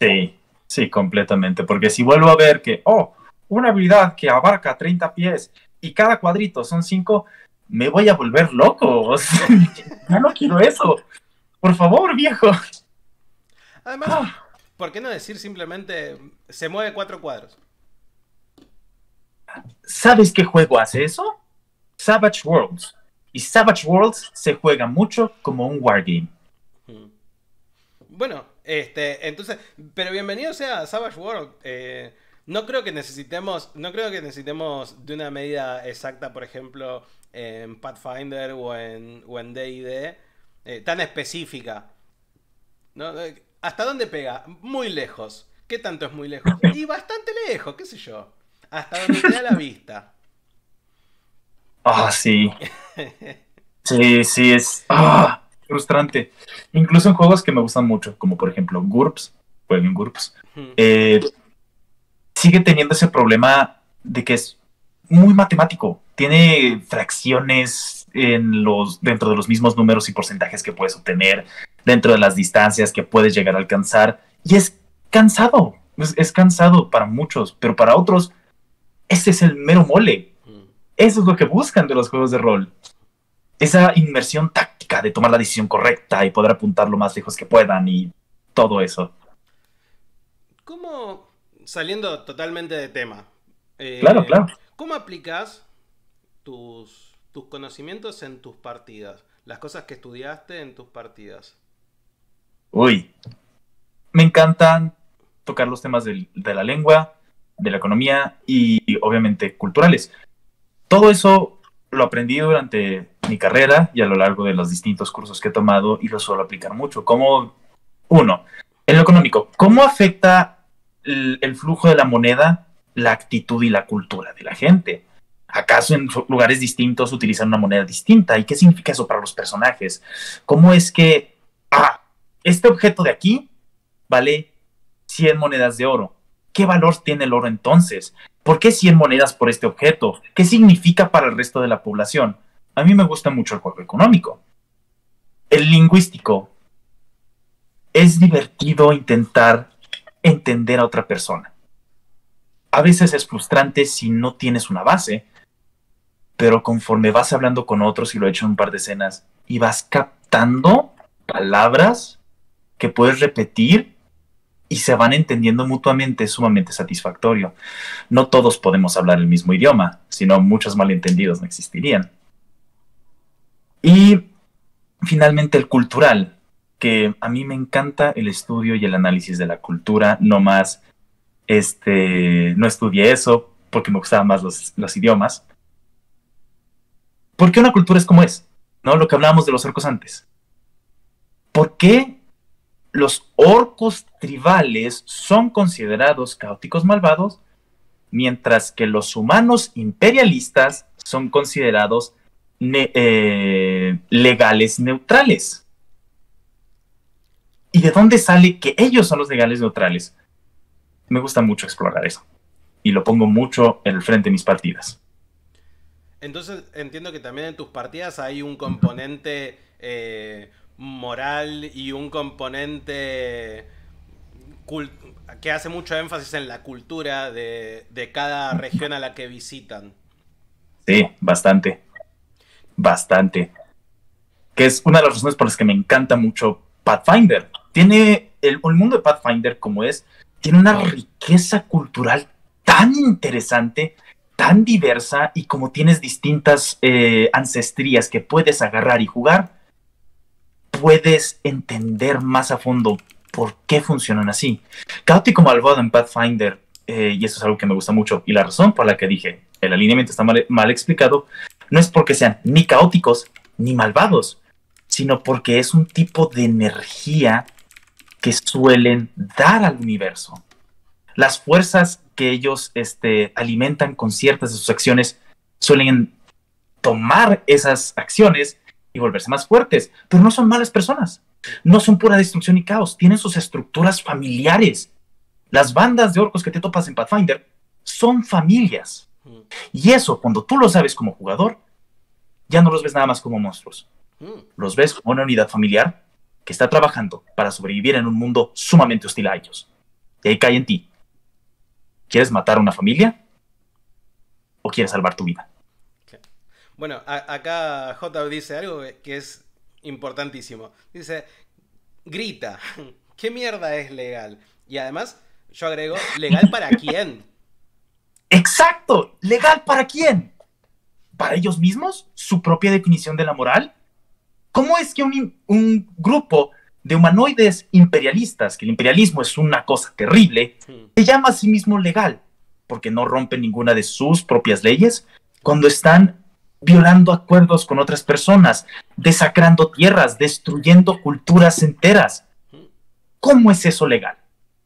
Speaker 2: Sí, sí, completamente. Porque si vuelvo a ver que, oh, una habilidad que abarca 30 pies y cada cuadrito son 5, me voy a volver loco. O sea, ya no quiero eso. Por favor, viejo.
Speaker 1: Además, ¿por qué no decir simplemente se mueve 4 cuadros?
Speaker 2: ¿Sabes qué juego hace eso? Savage Worlds. Y Savage Worlds se juega mucho como un wargame.
Speaker 1: Hmm. Bueno, entonces, pero bienvenido sea a Savage World. No creo que necesitemos de una medida exacta, por ejemplo, en Pathfinder o en D&D, tan específica. ¿No? ¿Hasta dónde pega? Muy lejos. ¿Qué tanto es muy lejos? Y bastante lejos, qué sé yo. Hasta donde te da la vista.
Speaker 2: Ah, sí. Sí, sí, es frustrante. Incluso en juegos que me gustan mucho, como por ejemplo GURPS, jueguen GURPS, eh, sigue teniendo ese problema de que es muy matemático. Tiene fracciones dentro de los mismos números y porcentajes que puedes obtener, dentro de las distancias que puedes llegar a alcanzar. Y es cansado. Es cansado para muchos, pero para otros, ese es el mero mole. Eso es lo que buscan de los juegos de rol. Esa inmersión táctica de tomar la decisión correcta y poder apuntar lo más lejos que puedan y todo eso.
Speaker 1: ¿Cómo, saliendo totalmente de tema,
Speaker 2: Claro, claro.
Speaker 1: cómo aplicas tus conocimientos en tus partidas? Las cosas que estudiaste en tus partidas.
Speaker 2: Uy, me encantan tocar los temas de la lengua, de la economía y obviamente culturales. Todo eso lo aprendí durante mi carrera y a lo largo de los distintos cursos que he tomado y lo suelo aplicar mucho. Como, uno, en lo económico, ¿cómo afecta el flujo de la moneda la actitud y la cultura de la gente? ¿Acaso en lugares distintos utilizan una moneda distinta? ¿Y qué significa eso para los personajes? ¿Cómo es que este objeto de aquí vale 100 monedas de oro? ¿Qué valor tiene el oro entonces? ¿Por qué 100 monedas por este objeto? ¿Qué significa para el resto de la población? A mí me gusta mucho el juego económico. El lingüístico. Es divertido intentar entender a otra persona. A veces es frustrante si no tienes una base, pero conforme vas hablando con otros, y lo he hecho en un par de escenas, y vas captando palabras que puedes repetir y se van entendiendo mutuamente, es sumamente satisfactorio. No todos podemos hablar el mismo idioma, sino muchos malentendidos no existirían. Y finalmente el cultural, que a mí me encanta el estudio y el análisis de la cultura, no más, no estudié eso porque me gustaban más los idiomas. ¿Por qué una cultura es como es? ¿No? Lo que hablábamos de los orcos antes. ¿Por qué los orcos tribales son considerados caóticos malvados, mientras que los humanos imperialistas son considerados legales neutrales. ¿Y de dónde sale que ellos son los legales neutrales? Me gusta mucho explorar eso. Y lo pongo mucho en el frente de mis partidas.
Speaker 1: Entonces entiendo que también en tus partidas hay un componente moral y un componente que hace mucho énfasis en la cultura de cada región a la que visitan.
Speaker 2: Sí, bastante. Bastante. Que es una de las razones por las que me encanta mucho Pathfinder. Tiene el mundo de Pathfinder como es, tiene una riqueza cultural tan interesante, tan diversa, y como tienes distintas ancestrías que puedes agarrar y jugar, puedes entender más a fondo por qué funcionan así. Caótico Malvado en Pathfinder, y eso es algo que me gusta mucho, y la razón por la que dije el alineamiento está mal explicado, no es porque sean ni caóticos ni malvados, sino porque es un tipo de energía que suelen dar al universo. Las fuerzas que ellos alimentan con ciertas de sus acciones suelen tomar esas acciones y volverse más fuertes, pero no son malas personas, no son pura destrucción y caos, tienen sus estructuras familiares. Las bandas de orcos que te topas en Pathfinder son familias, y eso, cuando tú lo sabes como jugador, ya no los ves nada más como monstruos, los ves como una unidad familiar que está trabajando para sobrevivir en un mundo sumamente hostil a ellos. Y ahí cae en ti. ¿Quieres matar a una familia? ¿O quieres salvar tu vida?
Speaker 1: Bueno, acá J dice algo que es importantísimo. Dice, grita, ¿qué mierda es legal? Y además, yo agrego, ¿legal para quién?
Speaker 2: ¡Exacto! ¿Legal para quién? ¿Para ellos mismos? ¿Su propia definición de la moral? ¿Cómo es que un grupo de humanoides imperialistas, que el imperialismo es una cosa terrible, se llama a sí mismo legal? Porque no rompen ninguna de sus propias leyes cuando están violando acuerdos con otras personas, desacrando tierras, destruyendo culturas enteras. ¿Cómo es eso legal?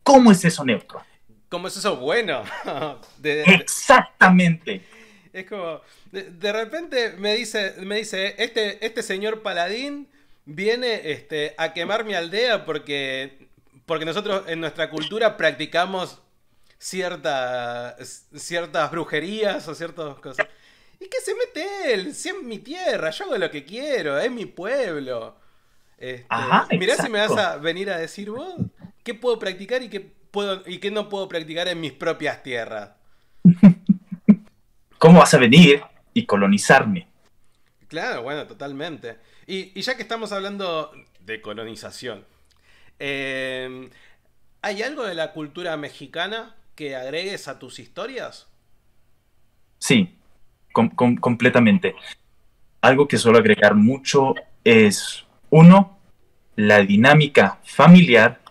Speaker 2: ¿Cómo es eso neutro?
Speaker 1: ¿Cómo es eso bueno?
Speaker 2: Exactamente.
Speaker 1: Es como, de repente me dice este señor paladín viene a quemar mi aldea porque nosotros en nuestra cultura practicamos ciertas brujerías o ciertas cosas. ¿Y qué se mete él? Si es mi tierra, yo hago lo que quiero, es mi pueblo.
Speaker 2: Ajá,
Speaker 1: Mirá si me vas
Speaker 2: exacto.
Speaker 1: a venir a decir vos qué puedo practicar y qué no puedo practicar en mis propias tierras.
Speaker 2: ¿Cómo vas a venir y colonizarme?
Speaker 1: Claro, bueno, totalmente. Y ya que estamos hablando de colonización, eh, ¿hay algo de la cultura mexicana que agregues a tus historias?
Speaker 2: Sí, completamente. Algo que suelo agregar mucho es, uno, la dinámica familiar,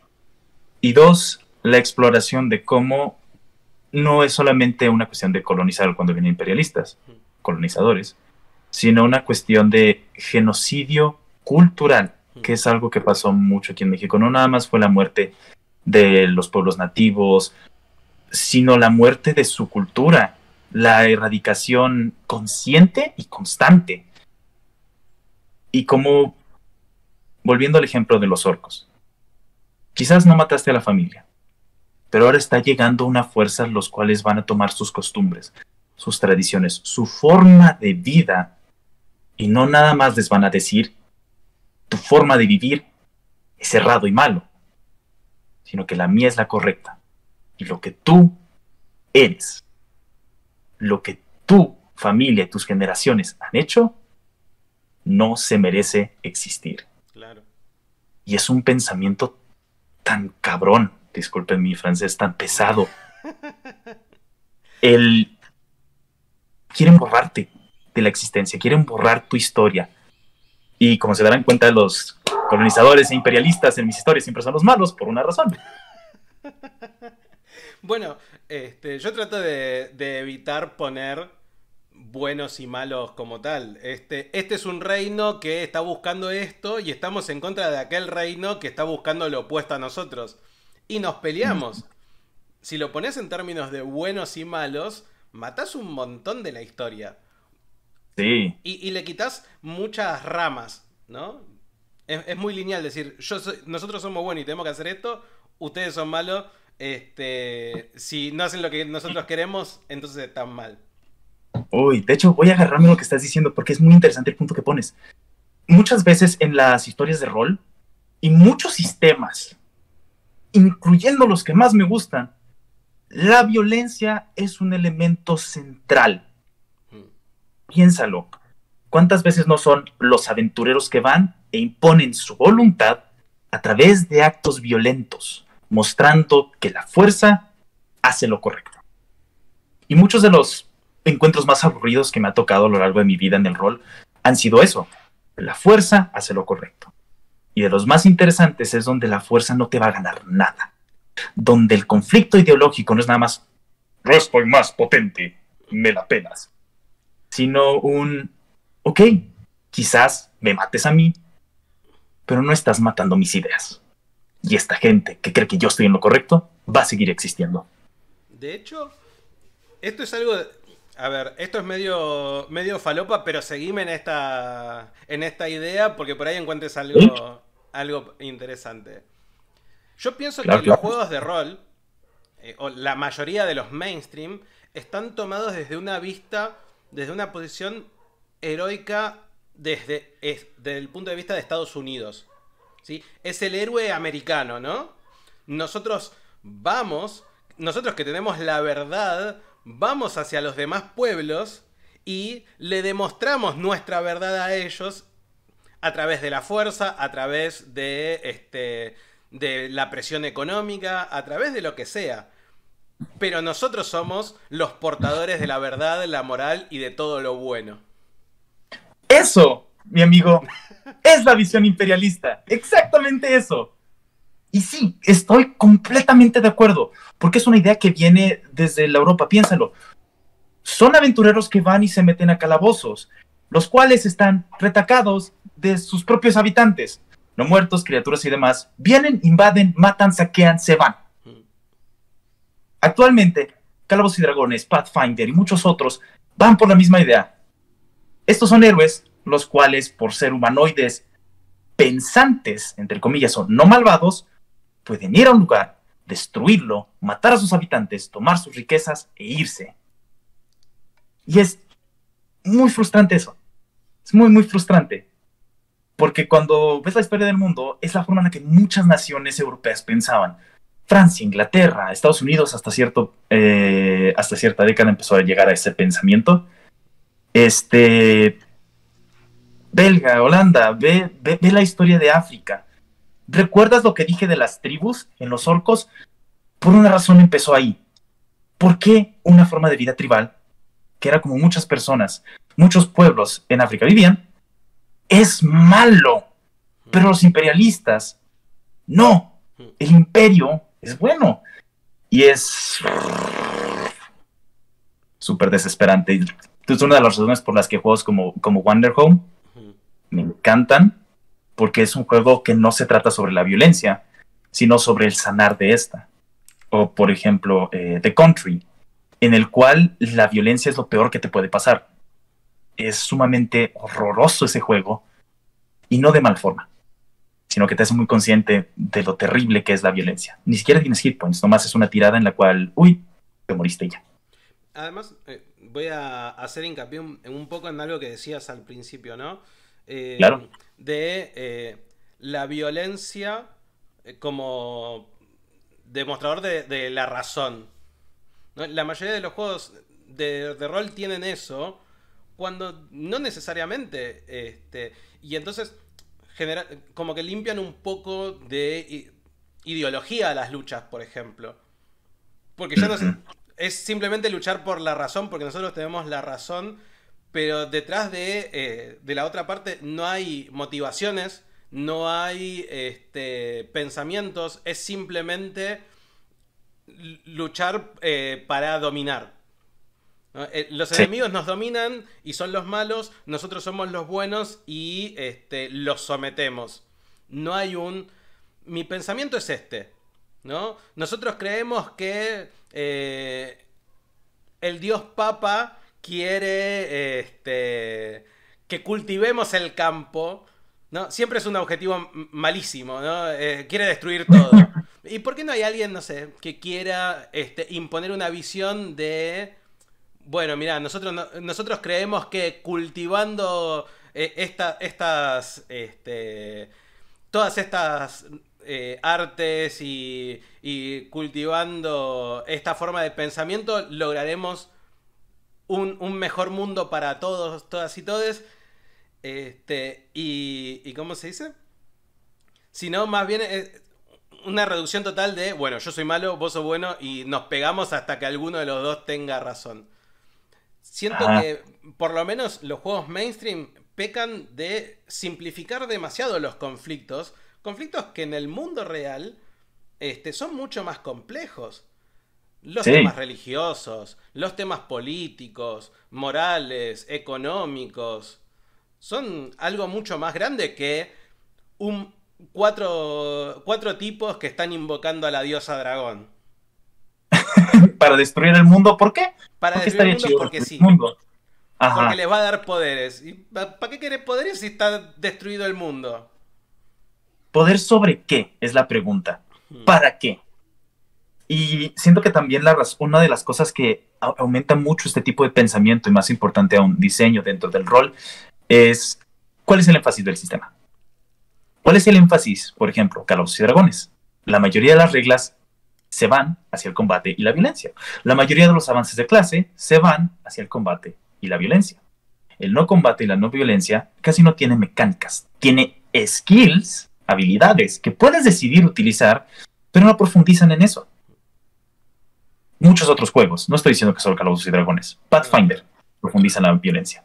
Speaker 2: y dos, la exploración de cómo no es solamente una cuestión de colonizar cuando vienen imperialistas, colonizadores, sino una cuestión de genocidio cultural, que es algo que pasó mucho aquí en México. No nada más fue la muerte de los pueblos nativos, sino la muerte de su cultura, la erradicación consciente y constante. Y como, volviendo al ejemplo de los orcos, quizás no mataste a la familia, pero ahora está llegando una fuerza los cuales van a tomar sus costumbres, sus tradiciones, su forma de vida, y no nada más les van a decir tu forma de vivir es errado y malo, sino que la mía es la correcta. Y lo que tú eres, lo que tu familia y tus generaciones han hecho, no se merece existir.
Speaker 1: Claro.
Speaker 2: Y es un pensamiento tan cabrón, disculpen mi francés, tan pesado. Quieren borrarte de la existencia, quieren borrar tu historia. Y como se darán cuenta, los colonizadores e imperialistas en mis historias siempre son los malos por una razón.
Speaker 1: Bueno, yo trato de evitar poner buenos y malos como tal. Este es un reino que está buscando esto y estamos en contra de aquel reino que está buscando lo opuesto a nosotros. Y nos peleamos. Si lo pones en términos de buenos y malos, matás un montón de la historia.
Speaker 2: Sí.
Speaker 1: Y le quitas muchas ramas, ¿no? Es muy lineal decir, nosotros somos buenos y tenemos que hacer esto, ustedes son malos, si no hacen lo que nosotros queremos, entonces están mal.
Speaker 2: Uy, de hecho, voy a agarrarme lo que estás diciendo porque es muy interesante el punto que pones. Muchas veces en las historias de rol y muchos sistemas, incluyendo los que más me gustan, la violencia es un elemento central. Piénsalo. ¿Cuántas veces no son los aventureros que van e imponen su voluntad a través de actos violentos, mostrando que la fuerza hace lo correcto? Y muchos de los encuentros más aburridos que me ha tocado a lo largo de mi vida en el rol han sido eso. La fuerza hace lo correcto. Y de los más interesantes es donde la fuerza no te va a ganar nada. Donde el conflicto ideológico no es nada más, yo estoy más potente, me la pelas. Sino ok, quizás me mates a mí, pero no estás matando mis ideas. Y esta gente que cree que yo estoy en lo correcto va a seguir existiendo.
Speaker 1: De hecho, esto es algo... A ver, esto es medio falopa, pero seguime en esta idea porque por ahí encuentres
Speaker 2: ¿Sí?
Speaker 1: algo interesante. Yo pienso que
Speaker 2: Claro,
Speaker 1: los
Speaker 2: claro.
Speaker 1: juegos de rol, o la mayoría de los mainstream, están tomados desde una posición heroica desde el punto de vista de Estados Unidos. ¿Sí? Es el héroe americano, ¿no? Nosotros nosotros que tenemos la verdad, vamos hacia los demás pueblos y le demostramos nuestra verdad a ellos a través de la fuerza, a través de la presión económica, a través de lo que sea. Pero nosotros somos los portadores de la verdad, la moral y de todo lo bueno.
Speaker 2: Eso, mi amigo, es la visión imperialista. Exactamente eso. Y sí, estoy completamente de acuerdo, porque es una idea que viene desde la Europa, piénsalo. Son aventureros que van y se meten a calabozos, los cuales están retacados de sus propios habitantes. No muertos, criaturas y demás. Vienen, invaden, matan, saquean, se van. Actualmente, Calabozos y Dragones, Pathfinder y muchos otros van por la misma idea. Estos son héroes, los cuales, por ser humanoides pensantes, entre comillas, o no malvados, pueden ir a un lugar, destruirlo, matar a sus habitantes, tomar sus riquezas e irse. Y es muy frustrante eso. Es muy, muy frustrante. Porque cuando ves la historia del mundo, es la forma en la que muchas naciones europeas pensaban. Francia, Inglaterra, Estados Unidos, hasta cierta década empezó a llegar a ese pensamiento. Belga, Holanda, ve la historia de África. ¿Recuerdas lo que dije de las tribus en los orcos? Por una razón empezó ahí. ¿Por qué una forma de vida tribal, que era como muchas personas, muchos pueblos en África vivían, es malo? Pero los imperialistas, no. El imperio es bueno. Y es súper desesperante. Es una de las razones por las que juegos como Wander Home me encantan, porque es un juego que no se trata sobre la violencia, sino sobre el sanar de esta. O, por ejemplo, The Country, en el cual la violencia es lo peor que te puede pasar. Es sumamente horroroso ese juego, y no de mal forma, sino que te hace muy consciente de lo terrible que es la violencia. Ni siquiera tienes hit points, nomás es una tirada en la cual, uy, te moriste ya.
Speaker 1: Además, voy a hacer hincapié un poco en algo que decías al principio, ¿no?
Speaker 2: Claro.
Speaker 1: La violencia como demostrador de la razón, ¿no? La mayoría de los juegos de rol tienen eso, cuando no necesariamente. Y entonces como que limpian un poco de ideología a las luchas, por ejemplo. Porque ya no es simplemente luchar por la razón, porque nosotros tenemos la razón, pero detrás de la otra parte no hay motivaciones, no hay pensamientos, es simplemente luchar para dominar. ¿No? Los
Speaker 2: Sí.
Speaker 1: enemigos nos dominan y son los malos, nosotros somos los buenos y los sometemos. No hay un... Mi pensamiento es ¿no? Nosotros creemos que el dios papa quiere que cultivemos el campo, ¿no? Siempre es un objetivo malísimo, ¿no? Quiere destruir todo. ¿Y por qué no hay alguien, no sé, que quiera imponer una visión de... Bueno, mira, nosotros creemos que cultivando todas estas artes y cultivando esta forma de pensamiento, lograremos un mejor mundo para todos, todas y todes. Y ¿cómo se dice? Sino más bien una reducción total de, bueno, yo soy malo, vos sos bueno y nos pegamos hasta que alguno de los dos tenga razón. Siento
Speaker 2: Ajá.
Speaker 1: que por lo menos los juegos mainstream pecan de simplificar demasiado los conflictos. Conflictos que en el mundo real son mucho más complejos. Los temas
Speaker 2: Sí,
Speaker 1: religiosos, los temas políticos, morales, económicos, son algo mucho más grande que un cuatro tipos que están invocando a la diosa dragón.
Speaker 2: para destruir el mundo, ¿por qué?
Speaker 1: Para
Speaker 2: Porque
Speaker 1: destruir el
Speaker 2: estaría
Speaker 1: mundo
Speaker 2: chido
Speaker 1: porque
Speaker 2: destruir el
Speaker 1: sí.
Speaker 2: mundo.
Speaker 1: Porque
Speaker 2: Ajá.
Speaker 1: les va a dar poderes. ¿Y para qué querés poderes si está destruido el mundo?
Speaker 2: ¿Poder sobre qué? Es la pregunta.
Speaker 1: Hmm.
Speaker 2: ¿Para qué? Y siento que también una de las cosas que aumenta mucho este tipo de pensamiento y más importante aún, diseño dentro del rol, es cuál es el énfasis del sistema. ¿Cuál es el énfasis? Por ejemplo, Calabozos y Dragones. La mayoría de las reglas se van hacia el combate y la violencia. La mayoría de los avances de clase se van hacia el combate y la violencia. El no combate y la no violencia casi no tiene mecánicas. Tiene skills, habilidades que puedes decidir utilizar, pero no profundizan en eso. Muchos otros juegos, no estoy diciendo que solo Calabozos y Dragones,
Speaker 1: No.
Speaker 2: Pathfinder profundiza en la violencia.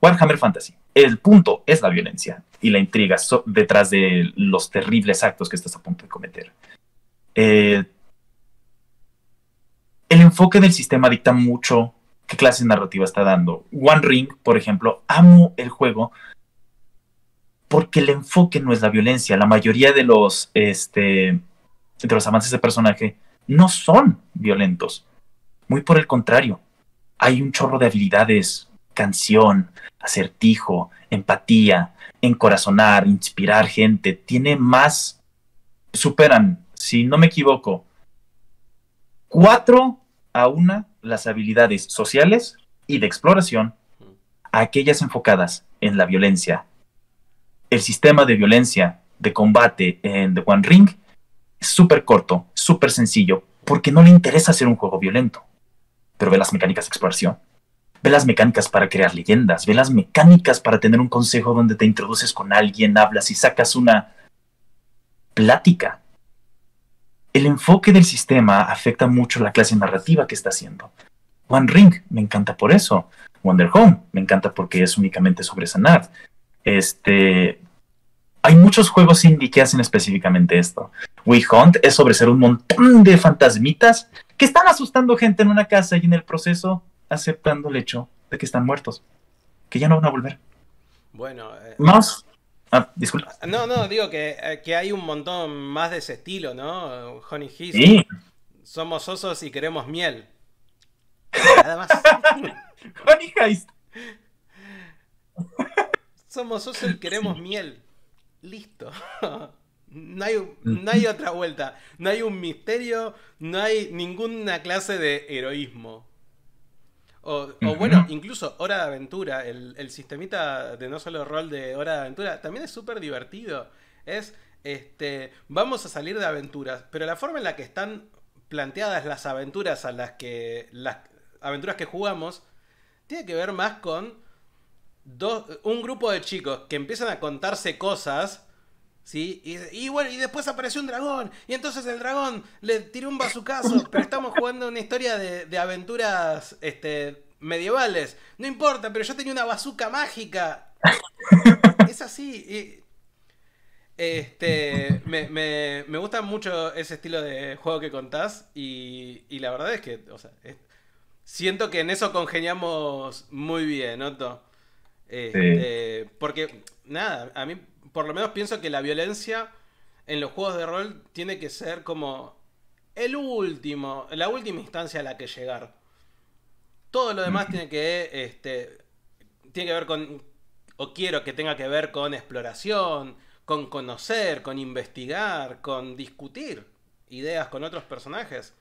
Speaker 2: Warhammer Fantasy, el punto es la violencia y la intriga detrás de los terribles actos que estás a punto de cometer. Eh, el enfoque del sistema dicta mucho qué clase narrativa está dando. One Ring, por ejemplo, amo el juego porque el enfoque no es la violencia. La mayoría de los avances de personaje no son violentos. Muy por el contrario. Hay un chorro de habilidades, canción, acertijo, empatía, encorazonar, inspirar gente. Tiene más, superan, si no me equivoco, 4-1 las habilidades sociales y de exploración a aquellas enfocadas en la violencia. El sistema de violencia de combate en The One Ring es súper corto, súper sencillo, porque no le interesa hacer un juego violento. Pero ve las mecánicas de exploración, ve las mecánicas para crear leyendas, ve las mecánicas para tener un consejo donde te introduces con alguien, hablas y sacas una plática. El enfoque del sistema afecta mucho la clase narrativa que está haciendo. One Ring me encanta por eso. Wonder Home me encanta porque es únicamente sobre sanar. Hay muchos juegos indie que hacen específicamente esto. We Hunt es sobre ser un montón de fantasmitas que están asustando gente en una casa y en el proceso aceptando el hecho de que están muertos, que ya no van a volver.
Speaker 1: Bueno,
Speaker 2: Más. Disculpa.
Speaker 1: no, no, digo que hay un montón más de ese estilo, ¿no? Honey Heist,
Speaker 2: Sí.
Speaker 1: somos osos y queremos miel. Nada más.
Speaker 2: Honey Heist.
Speaker 1: Somos osos y queremos
Speaker 2: Sí.
Speaker 1: miel. Listo. No hay otra vuelta. No hay un misterio, no hay ninguna clase de heroísmo. O bueno,
Speaker 2: Ujú.
Speaker 1: incluso Hora de Aventura, el sistemita de no solo rol de Hora de Aventura, también es súper divertido. Es, vamos a salir de aventuras, pero la forma en la que están planteadas las aventuras las aventuras que jugamos, tiene que ver más con un grupo de chicos que empiezan a contarse cosas. ¿Sí? Y bueno, y después apareció un dragón. Y entonces el dragón le tiró un bazucazo. Pero estamos jugando una historia de aventuras medievales. No importa, pero yo tenía una bazuca mágica. Es así. Me gusta mucho ese estilo de juego que contás. Y la verdad es que, o sea, siento que en eso congeniamos muy bien, Otto.
Speaker 2: Sí.
Speaker 1: Porque, nada, a mí por lo menos pienso que la violencia en los juegos de rol tiene que ser como la última instancia a la que llegar. Todo lo demás
Speaker 2: Ujú.
Speaker 1: tiene que ver con, o quiero que tenga que ver con exploración, con conocer, con investigar, con discutir ideas con otros personajes.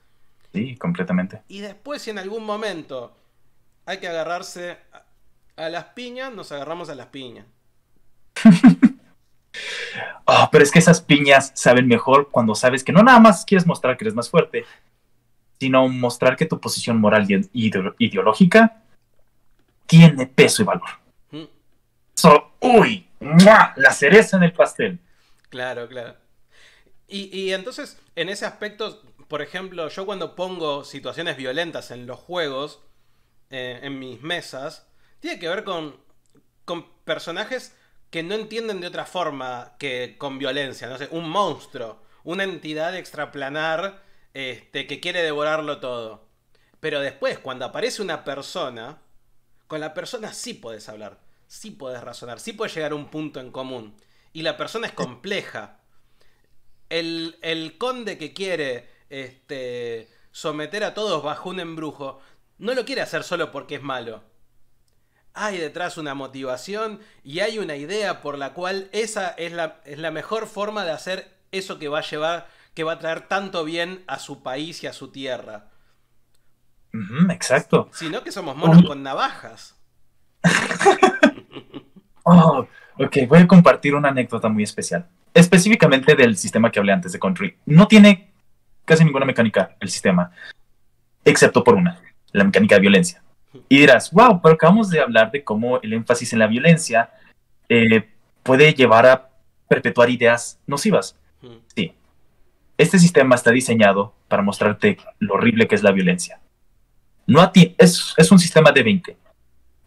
Speaker 2: Sí, completamente.
Speaker 1: Y después, si en algún momento hay que agarrarse a las piñas, nos agarramos a las piñas.
Speaker 2: Oh, pero es que esas piñas saben mejor cuando sabes que no nada más quieres mostrar que eres más fuerte, sino mostrar que tu posición moral y ideológica tiene peso y valor.
Speaker 1: ¿Mm?
Speaker 2: Uy, ¡mua! La cereza en el pastel.
Speaker 1: Claro, claro. Y entonces, en ese aspecto, por ejemplo, yo cuando pongo situaciones violentas en los juegos, en mis mesas, tiene que ver con personajes que no entienden de otra forma que con violencia. No sé, un monstruo, una entidad extraplanar que quiere devorarlo todo. Pero después, cuando aparece una persona, con la persona sí podés hablar, sí podés razonar, sí podés llegar a un punto en común. Y la persona es compleja. El conde que quiere someter a todos bajo un embrujo, no lo quiere hacer solo porque es malo. Hay detrás una motivación y hay una idea por la cual esa es la mejor forma de hacer eso que va a llevar, que va a traer tanto bien a su país y a su tierra.
Speaker 2: Ujú, exacto.
Speaker 1: Sino que somos monos
Speaker 2: Uy,
Speaker 1: con navajas.
Speaker 2: oh, ok, voy a compartir una anécdota muy especial. Específicamente del sistema que hablé antes de Country. No tiene casi ninguna mecánica el sistema, excepto por una, la mecánica de violencia. Y dirás, wow, pero acabamos de hablar de cómo el énfasis en la violencia eh, puede llevar a perpetuar ideas nocivas. Sí, este sistema está diseñado para mostrarte lo horrible que es la violencia. No es un sistema de 20.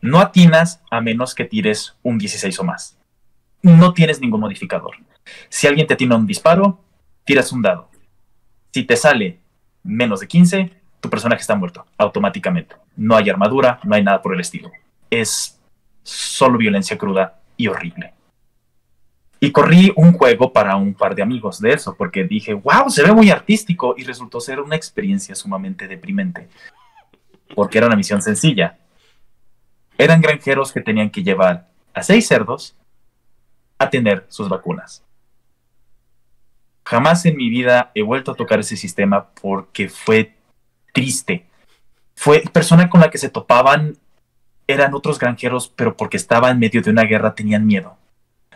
Speaker 2: No atinas a menos que tires un 16 o más. No tienes ningún modificador. Si alguien te atina un disparo, tiras un dado. Si te sale menos de 15, tu personaje está muerto automáticamente. No hay armadura, no hay nada por el estilo. Es solo violencia cruda y horrible. Y corrí un juego para un par de amigos de eso, porque dije, wow, se ve muy artístico y resultó ser una experiencia sumamente deprimente, porque era una misión sencilla. Eran granjeros que tenían que llevar a 6 cerdos a tener sus vacunas. Jamás en mi vida he vuelto a tocar ese sistema porque fue triste. Fue persona con la que se topaban eran otros granjeros, pero porque estaba en medio de una guerra tenían miedo.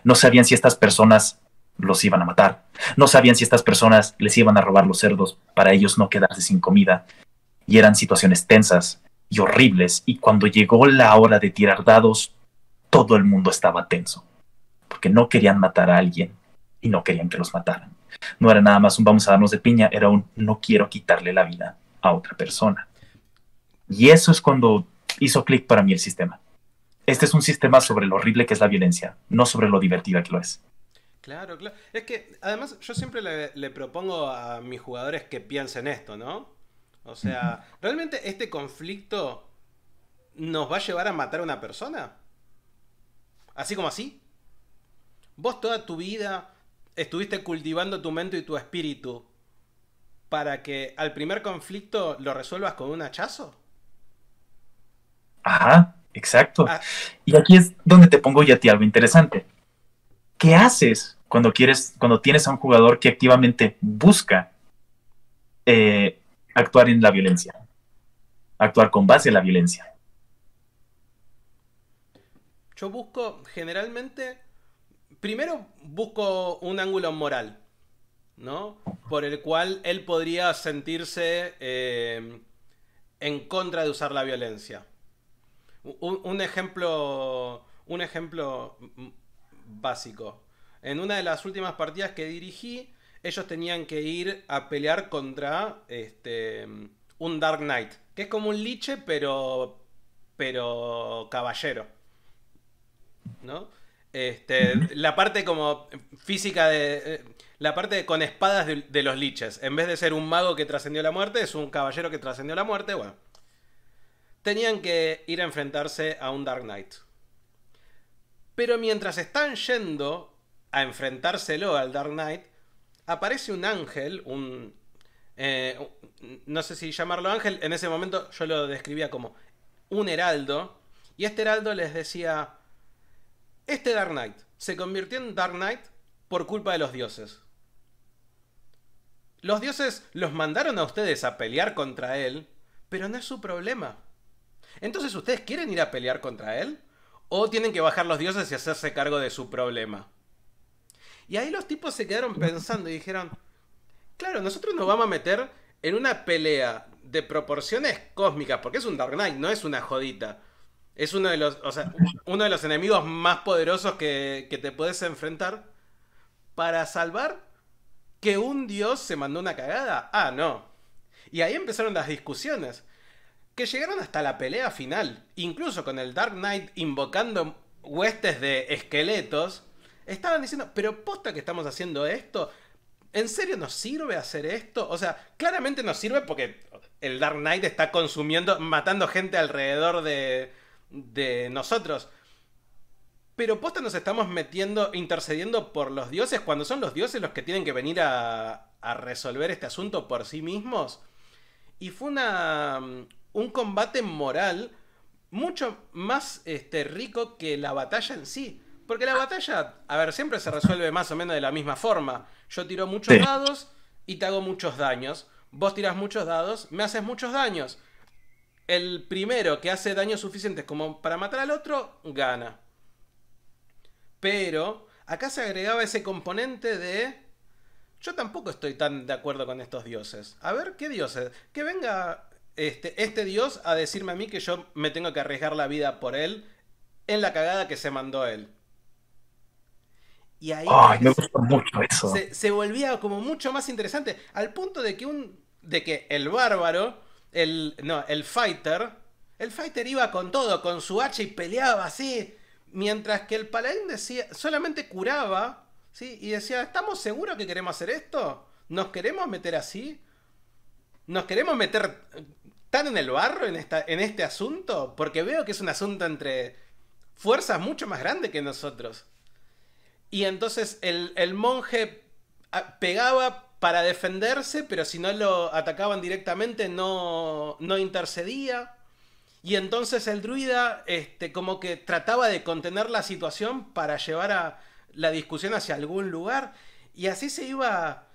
Speaker 2: No sabían si estas personas los iban a matar. No sabían si estas personas les iban a robar los cerdos para ellos no quedarse sin comida. Y eran situaciones tensas y horribles. Y cuando llegó la hora de tirar dados, todo el mundo estaba tenso. Porque no querían matar a alguien y no querían que los mataran. No era nada más un vamos a darnos de piña, era un no quiero quitarle la vida a otra persona. Y eso es cuando hizo clic para mí el sistema. Este es un sistema sobre lo horrible que es la violencia, no sobre lo divertida que lo es.
Speaker 1: Claro, claro. Es que además yo siempre le propongo a mis jugadores que piensen esto, ¿no? O
Speaker 2: Uh -huh.
Speaker 1: sea, ¿realmente este conflicto nos va a llevar a matar a una persona? ¿Así como así? ¿Vos toda tu vida estuviste cultivando tu mente y tu espíritu para que al primer conflicto lo resuelvas con un hachazo?
Speaker 2: Ajá, exacto.
Speaker 1: Ah,
Speaker 2: Y aquí es donde te pongo ya a ti algo interesante. ¿Qué haces cuando tienes a un jugador que activamente busca eh, actuar en la violencia, actuar con base en la violencia?
Speaker 1: yo busco generalmente, primero busco un ángulo moral, ¿no? Por el cual él podría sentirse en contra de usar la violencia. Un ejemplo básico. En una de las últimas partidas que dirigí, ellos tenían que ir a pelear contra un Dark Knight, que es como un liche, pero caballero, ¿no?
Speaker 2: Uh -huh.
Speaker 1: La parte como física la parte con espadas de los liches. En vez de ser un mago que trascendió la muerte, es un caballero que trascendió la muerte. Bueno, tenían que ir a enfrentarse a un Dark Knight. Pero mientras están yendo a enfrentárselo al Dark Knight, aparece un ángel, no sé si llamarlo ángel, en ese momento yo lo describía como un heraldo, y este heraldo les decía, este Dark Knight se convirtió en Dark Knight por culpa de los dioses. Los dioses los mandaron a ustedes a pelear contra él, pero no es su problema. Entonces, ¿ustedes quieren ir a pelear contra él? ¿O tienen que bajar los dioses y hacerse cargo de su problema? Y ahí los tipos se quedaron pensando y dijeron, claro, nosotros nos vamos a meter en una pelea de proporciones cósmicas, porque es un Dark Knight, no es una jodita. Es uno de los, o sea, uno de los enemigos más poderosos que te puedes enfrentar para salvar que un dios se mandó una cagada. Ah, no. Y ahí empezaron las discusiones, que llegaron hasta la pelea final. Incluso con el Dark Knight invocando huestes de esqueletos, estaban diciendo, pero posta que estamos haciendo esto. ¿En serio nos sirve hacer esto? O sea, claramente nos sirve porque el Dark Knight está consumiendo, matando gente alrededor de nosotros. Pero posta nos estamos metiendo, intercediendo por los dioses cuando son los dioses los que tienen que venir a resolver este asunto por sí mismos. Y fue un combate moral mucho más rico que la batalla en sí. Porque la batalla, a ver, siempre se resuelve más o menos de la misma forma. Yo tiro muchos
Speaker 2: Sí.
Speaker 1: dados y te hago muchos daños. Vos tirás muchos dados, me haces muchos daños. El primero que hace daños suficientes como para matar al otro, gana. Pero acá se agregaba ese componente de... Yo tampoco estoy tan de acuerdo con estos dioses. A ver, ¿qué dioses? Que venga este dios a decirme a mí que yo me tengo que arriesgar la vida por él en la cagada que se mandó él. Y ahí como
Speaker 2: Ay,
Speaker 1: que
Speaker 2: me gusta mucho eso.
Speaker 1: se volvía como mucho más interesante. Al punto de que de que el bárbaro, el fighter iba con todo, con su hacha y peleaba así. Mientras que el paladín decía, solamente curaba, ¿sí? Y decía, ¿estamos seguros que queremos hacer esto? ¿Nos queremos meter así? ¿Nos queremos meter tan en el barro en este asunto? Porque veo que es un asunto entre fuerzas mucho más grandes que nosotros. Y entonces el monje pegaba para defenderse, pero si no lo atacaban directamente no intercedía. Y entonces el druida como que trataba de contener la situación para llevar a la discusión hacia algún lugar. Y así se iba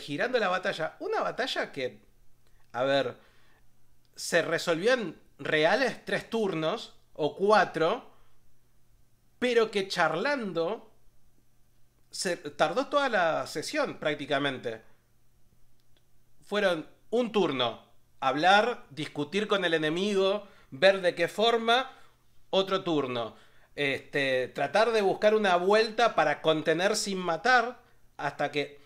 Speaker 1: girando la batalla. Una batalla que, a ver, se resolvió en reales 3 turnos o 4, pero que charlando se tardó toda la sesión prácticamente. Fueron un turno, hablar, discutir con el enemigo, ver de qué forma, otro turno. Tratar de buscar una vuelta para contener sin matar, hasta que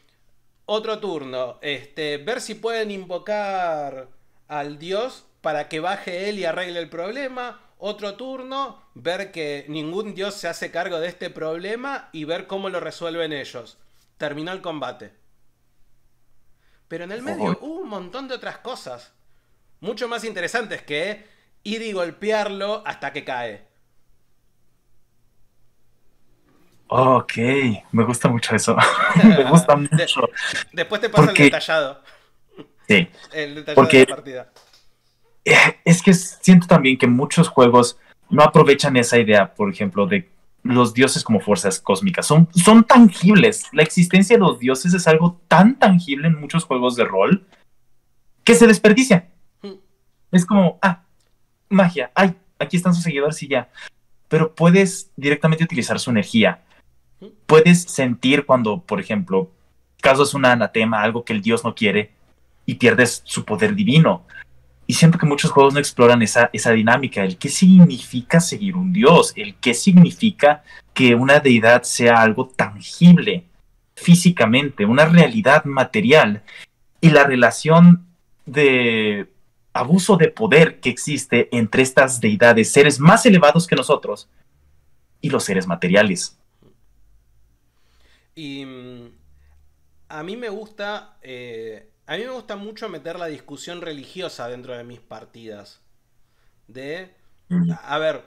Speaker 1: otro turno, ver si pueden invocar al dios para que baje él y arregle el problema. Otro turno, ver que ningún dios se hace cargo de este problema y ver cómo lo resuelven ellos. Terminó el combate. Pero en el
Speaker 2: Oh,
Speaker 1: medio hubo un montón de otras cosas. Mucho más interesantes que ir y golpearlo hasta que cae.
Speaker 2: ok, me gusta mucho eso. Me gusta
Speaker 1: De-
Speaker 2: mucho.
Speaker 1: después te paso el
Speaker 2: Porque,
Speaker 1: detallado.
Speaker 2: sí,
Speaker 1: El detallado de
Speaker 2: porque
Speaker 1: la partida.
Speaker 2: es que siento también que muchos juegos no aprovechan esa idea, por ejemplo, de los dioses como fuerzas cósmicas. Son tangibles. La existencia de los dioses es algo tan tangible en muchos juegos de rol que se desperdicia. Es como, magia, ay, aquí están sus seguidores y ya. Pero puedes directamente utilizar su energía. Puedes sentir cuando, por ejemplo, causas un anatema, algo que el dios no quiere, y pierdes su poder divino. Y siento que muchos juegos no exploran esa dinámica, el qué significa seguir un dios, el qué significa que una deidad sea algo tangible, físicamente, una realidad material, y la relación de abuso de poder que existe entre estas deidades, seres más elevados que nosotros, y los seres materiales.
Speaker 1: Y a mí me gusta. A mí me gusta mucho meter la discusión religiosa dentro de mis partidas. De. A ver,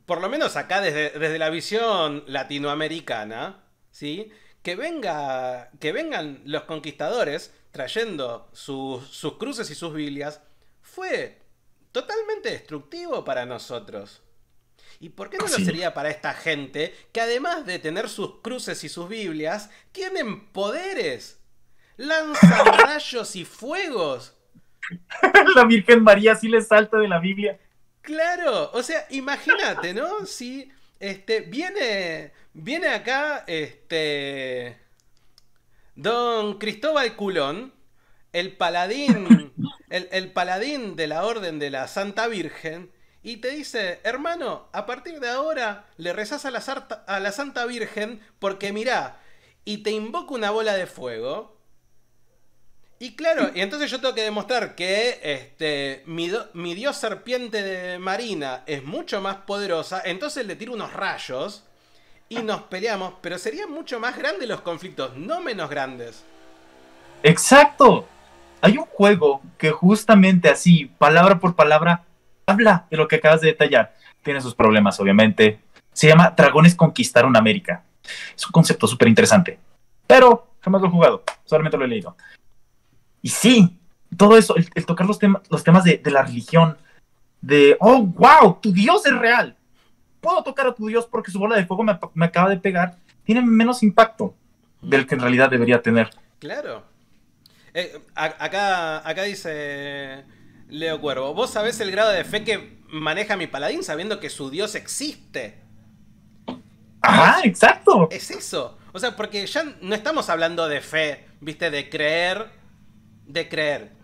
Speaker 1: por lo menos acá desde la visión latinoamericana, ¿sí? Que vengan los conquistadores trayendo sus cruces y sus Biblias, fue totalmente destructivo para nosotros. ¿Y por qué no lo
Speaker 2: Sí.
Speaker 1: sería para esta gente que además de tener sus cruces y sus Biblias, tienen poderes? Lanzan rayos y fuegos.
Speaker 2: La Virgen María sí le salta de la Biblia.
Speaker 1: Claro, o sea, imagínate, ¿no? Si viene acá Don Cristóbal Culón, el paladín, el paladín de la Orden de la Santa Virgen, y te dice, hermano, a partir de ahora le rezás a la Santa Virgen porque mirá, y te invoca una bola de fuego. Y claro, y entonces yo tengo que demostrar que mi dios serpiente de marina es mucho más poderosa, entonces le tiro unos rayos y nos peleamos, pero serían mucho más grandes los conflictos, no menos grandes.
Speaker 2: Exacto. Hay un juego que justamente así, palabra por palabra, habla de lo que acabas de detallar. Tiene sus problemas, obviamente. Se llama Dragones Conquistaron América. Es un concepto súper interesante. Pero jamás lo he jugado, solamente lo he leído. Y sí, todo eso, el tocar los temas de la religión, de, oh, wow, tu Dios es real. Puedo tocar a tu Dios porque su bola de fuego me acaba de pegar. Tiene menos impacto del que en realidad debería tener.
Speaker 1: Claro. Acá dice Leo Cuervo, ¿vos sabés el grado de fe que maneja mi paladín sabiendo que su dios existe?
Speaker 2: Ajá, exacto.
Speaker 1: Es eso. O sea, porque ya no estamos hablando de fe, viste, de creer,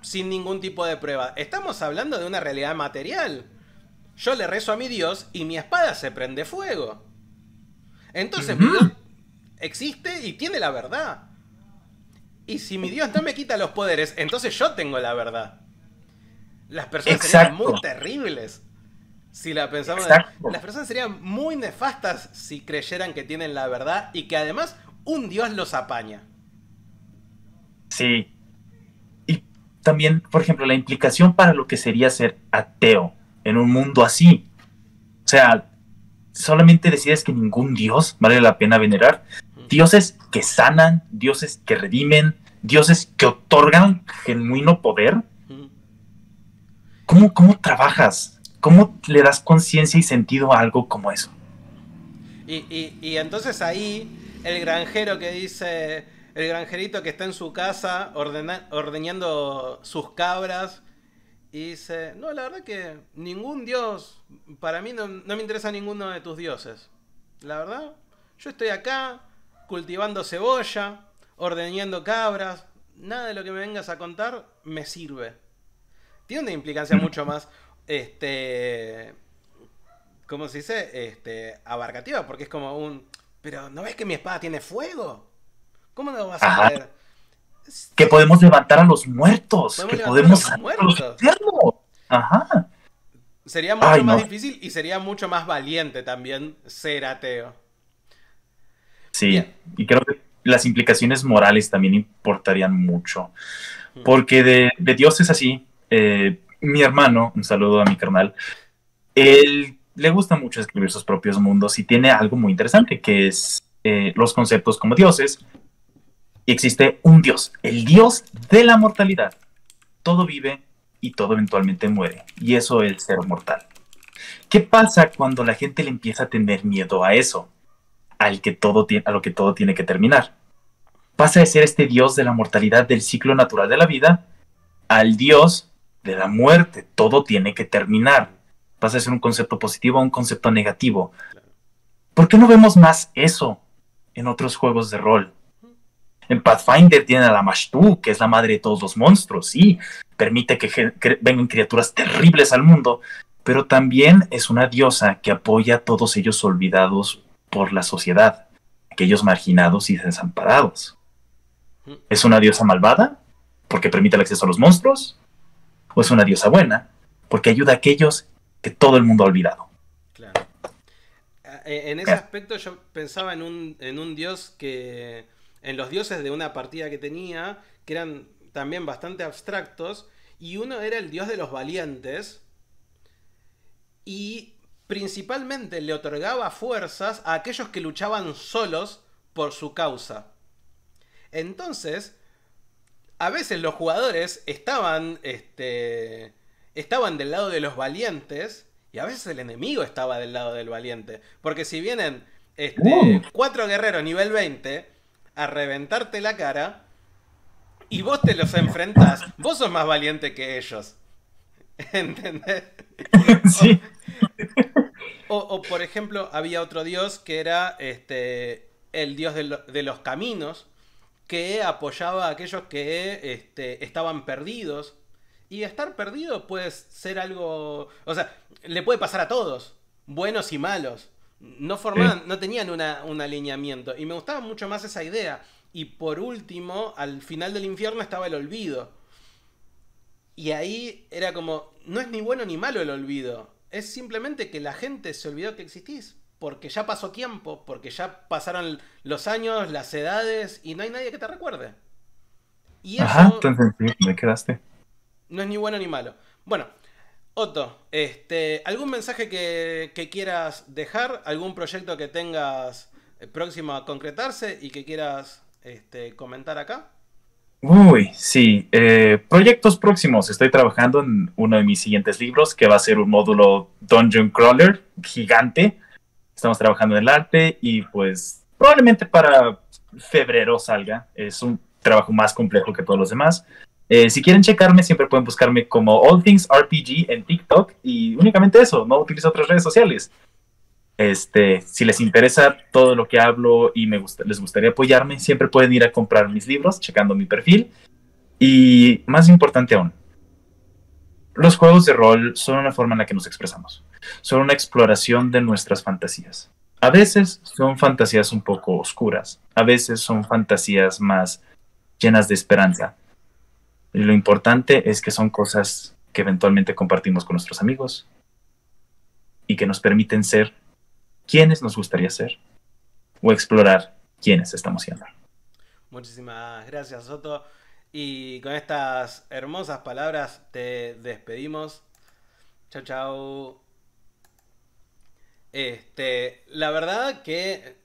Speaker 1: sin ningún tipo de prueba. Estamos hablando de una realidad material. Yo le rezo a mi Dios y mi espada se prende fuego. Entonces mi Dios existe y tiene la verdad. Y si mi Dios no me quita los poderes, entonces yo tengo la verdad. Las personas serían muy terribles. Si la pensamos, las personas serían muy nefastas si creyeran que tienen la verdad y que además un Dios los apaña.
Speaker 2: Sí. Y también, por ejemplo, la implicación para lo que sería ser ateo en un mundo así. O sea, solamente decides que ningún Dios vale la pena venerar. Dioses que sanan, dioses que redimen, dioses que otorgan genuino poder. ¿Cómo trabajas? ¿Cómo le das conciencia y sentido a algo como eso?
Speaker 1: Y entonces ahí el granjero que dice, el granjerito que está en su casa ordeñando sus cabras y dice, no, la verdad que ningún dios, para mí no me interesa ninguno de tus dioses. La verdad, yo estoy acá cultivando cebolla, ordeñando cabras, nada de lo que me vengas a contar me sirve. Tiene una implicancia mucho más, ¿cómo se dice? Abarcativa, porque es como pero ¿no ves que mi espada tiene fuego? ¿Cómo no vas a creer?
Speaker 2: Que podemos levantar a los muertos, que podemos
Speaker 1: sanar
Speaker 2: a los enfermos. Ajá.
Speaker 1: Sería mucho más difícil y sería mucho más valiente también ser ateo.
Speaker 2: Sí, bien. Y creo que las implicaciones morales también importarían mucho. Porque de dioses así, mi hermano, un saludo a mi carnal, él le gusta mucho escribir sus propios mundos y tiene algo muy interesante, que es los conceptos como dioses. Y existe un dios, el dios de la mortalidad. Todo vive y todo eventualmente muere. Y eso es ser mortal. ¿Qué pasa cuando la gente le empieza a tener miedo a eso? A lo que todo tiene que terminar. Pasa de ser este dios de la mortalidad del ciclo natural de la vida al dios de la muerte. Todo tiene que terminar. Pasa de ser un concepto positivo a un concepto negativo. ¿Por qué no vemos más eso en otros juegos de rol? En Pathfinder tienen a la Mashtu, que es la madre de todos los monstruos. Sí, permite que vengan criaturas terribles al mundo, pero también es una diosa que apoya a todos ellos olvidados por la sociedad, aquellos marginados y desamparados. ¿Es una diosa malvada porque permite el acceso a los monstruos? ¿O es una diosa buena porque ayuda a aquellos que todo el mundo ha olvidado?
Speaker 1: Claro. En ese aspecto yo pensaba en un dios que... En los dioses de una partida que tenía, que eran también bastante abstractos, y uno era el dios de los valientes, y principalmente le otorgaba fuerzas a aquellos que luchaban solos por su causa. Entonces, a veces los jugadores estaban estaban del lado de los valientes y a veces el enemigo estaba del lado del valiente. Porque si vienen
Speaker 2: Uh,
Speaker 1: 4 guerreros nivel 20 a reventarte la cara y vos te los enfrentás, vos sos más valiente que ellos. ¿Entendés? O,
Speaker 2: sí.
Speaker 1: o, por ejemplo, había otro dios que era el dios de los caminos, que apoyaba a aquellos que estaban perdidos. Y estar perdido puede ser algo... O sea, le puede pasar a todos, buenos y malos. No
Speaker 2: Sí.
Speaker 1: formaban, no tenían un alineamiento. Y me gustaba mucho más esa idea. Y por último, al final del infierno estaba el olvido. Y ahí era como, no es ni bueno ni malo el olvido. Es simplemente que la gente se olvidó que existís. Porque ya pasó tiempo, porque ya pasaron los años, las edades, y no hay nadie que te recuerde. Y
Speaker 2: Ajá,
Speaker 1: eso
Speaker 2: entonces sí, me quedaste.
Speaker 1: no es ni bueno ni malo. Bueno, Otto, ¿algún mensaje que quieras dejar? ¿Algún proyecto que tengas próximo a concretarse y que quieras comentar acá?
Speaker 2: Uy, sí. Proyectos próximos. Estoy trabajando en uno de mis siguientes libros, que va a ser un módulo Dungeon Crawler gigante. Estamos trabajando en el arte y pues probablemente para febrero salga. Es un trabajo más complejo que todos los demás. Si quieren checarme, siempre pueden buscarme como All Things RPG en TikTok y únicamente eso, no utilizo otras redes sociales. Si les interesa todo lo que hablo y les gustaría apoyarme, siempre pueden ir a comprar mis libros checando mi perfil. Y más importante aún, los juegos de rol son una forma en la que nos expresamos. Son una exploración de nuestras fantasías. A veces son fantasías un poco oscuras, a veces son fantasías más llenas de esperanza. Y lo importante es que son cosas que eventualmente compartimos con nuestros amigos y que nos permiten ser quienes nos gustaría ser o explorar quiénes estamos siendo.
Speaker 1: Muchísimas gracias, Soto. Y con estas hermosas palabras te despedimos. Chao, chao. La verdad que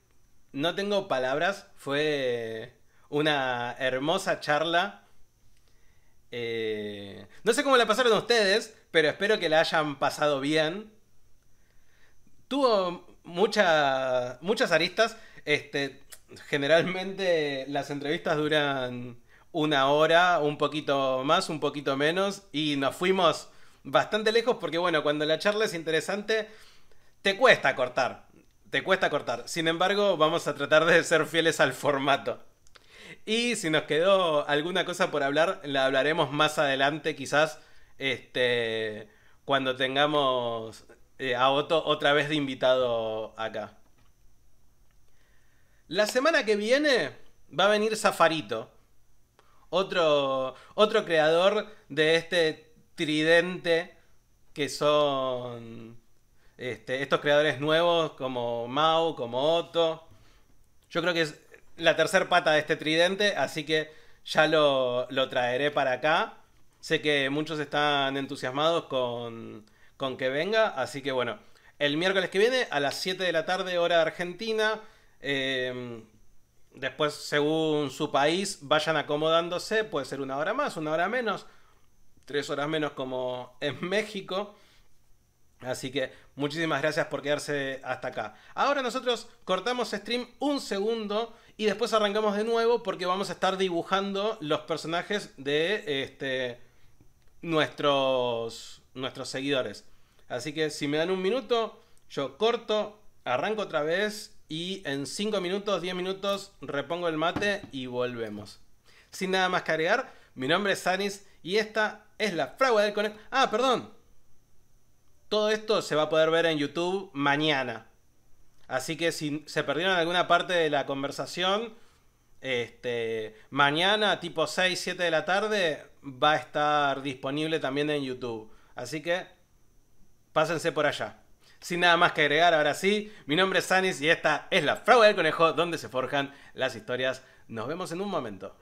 Speaker 1: no tengo palabras. Fue una hermosa charla. No sé cómo la pasaron ustedes, pero espero que la hayan pasado bien. Tuvo muchas aristas. Generalmente las entrevistas duran 1 hora, un poquito más, un poquito menos, y nos fuimos bastante lejos porque, bueno, cuando la charla es interesante, te cuesta cortar. Te cuesta cortar. Sin embargo, vamos a tratar de ser fieles al formato. Y si nos quedó alguna cosa por hablar, la hablaremos más adelante, quizás cuando tengamos a Otto otra vez de invitado acá. La semana que viene va a venir Safarito, otro creador de este tridente que son estos creadores nuevos como Mau, como Otto. Yo creo que es la tercer pata de este tridente, así que ya lo traeré para acá. Sé que muchos están entusiasmados con que venga, así que bueno, el miércoles que viene a las 7 de la tarde, hora argentina. Después, según su país, vayan acomodándose. Puede ser 1 hora más, 1 hora menos, 3 horas menos como en México. Así que muchísimas gracias por quedarse hasta acá. Ahora nosotros cortamos stream un segundo y después arrancamos de nuevo porque vamos a estar dibujando los personajes de nuestros seguidores. Así que si me dan un minuto, yo corto, arranco otra vez y en 5 minutos, 10 minutos repongo el mate y volvemos. Sin nada más que agregar, mi nombre es Sanis y esta es la fragua del conejo. Ah, perdón. Todo esto se va a poder ver en YouTube mañana. Así que si se perdieron alguna parte de la conversación, mañana tipo 6 7 de la tarde va a estar disponible también en YouTube. Así que pásense por allá. Sin nada más que agregar, ahora sí, mi nombre es Sanis y esta es la fragua del conejo donde se forjan las historias. Nos vemos en un momento.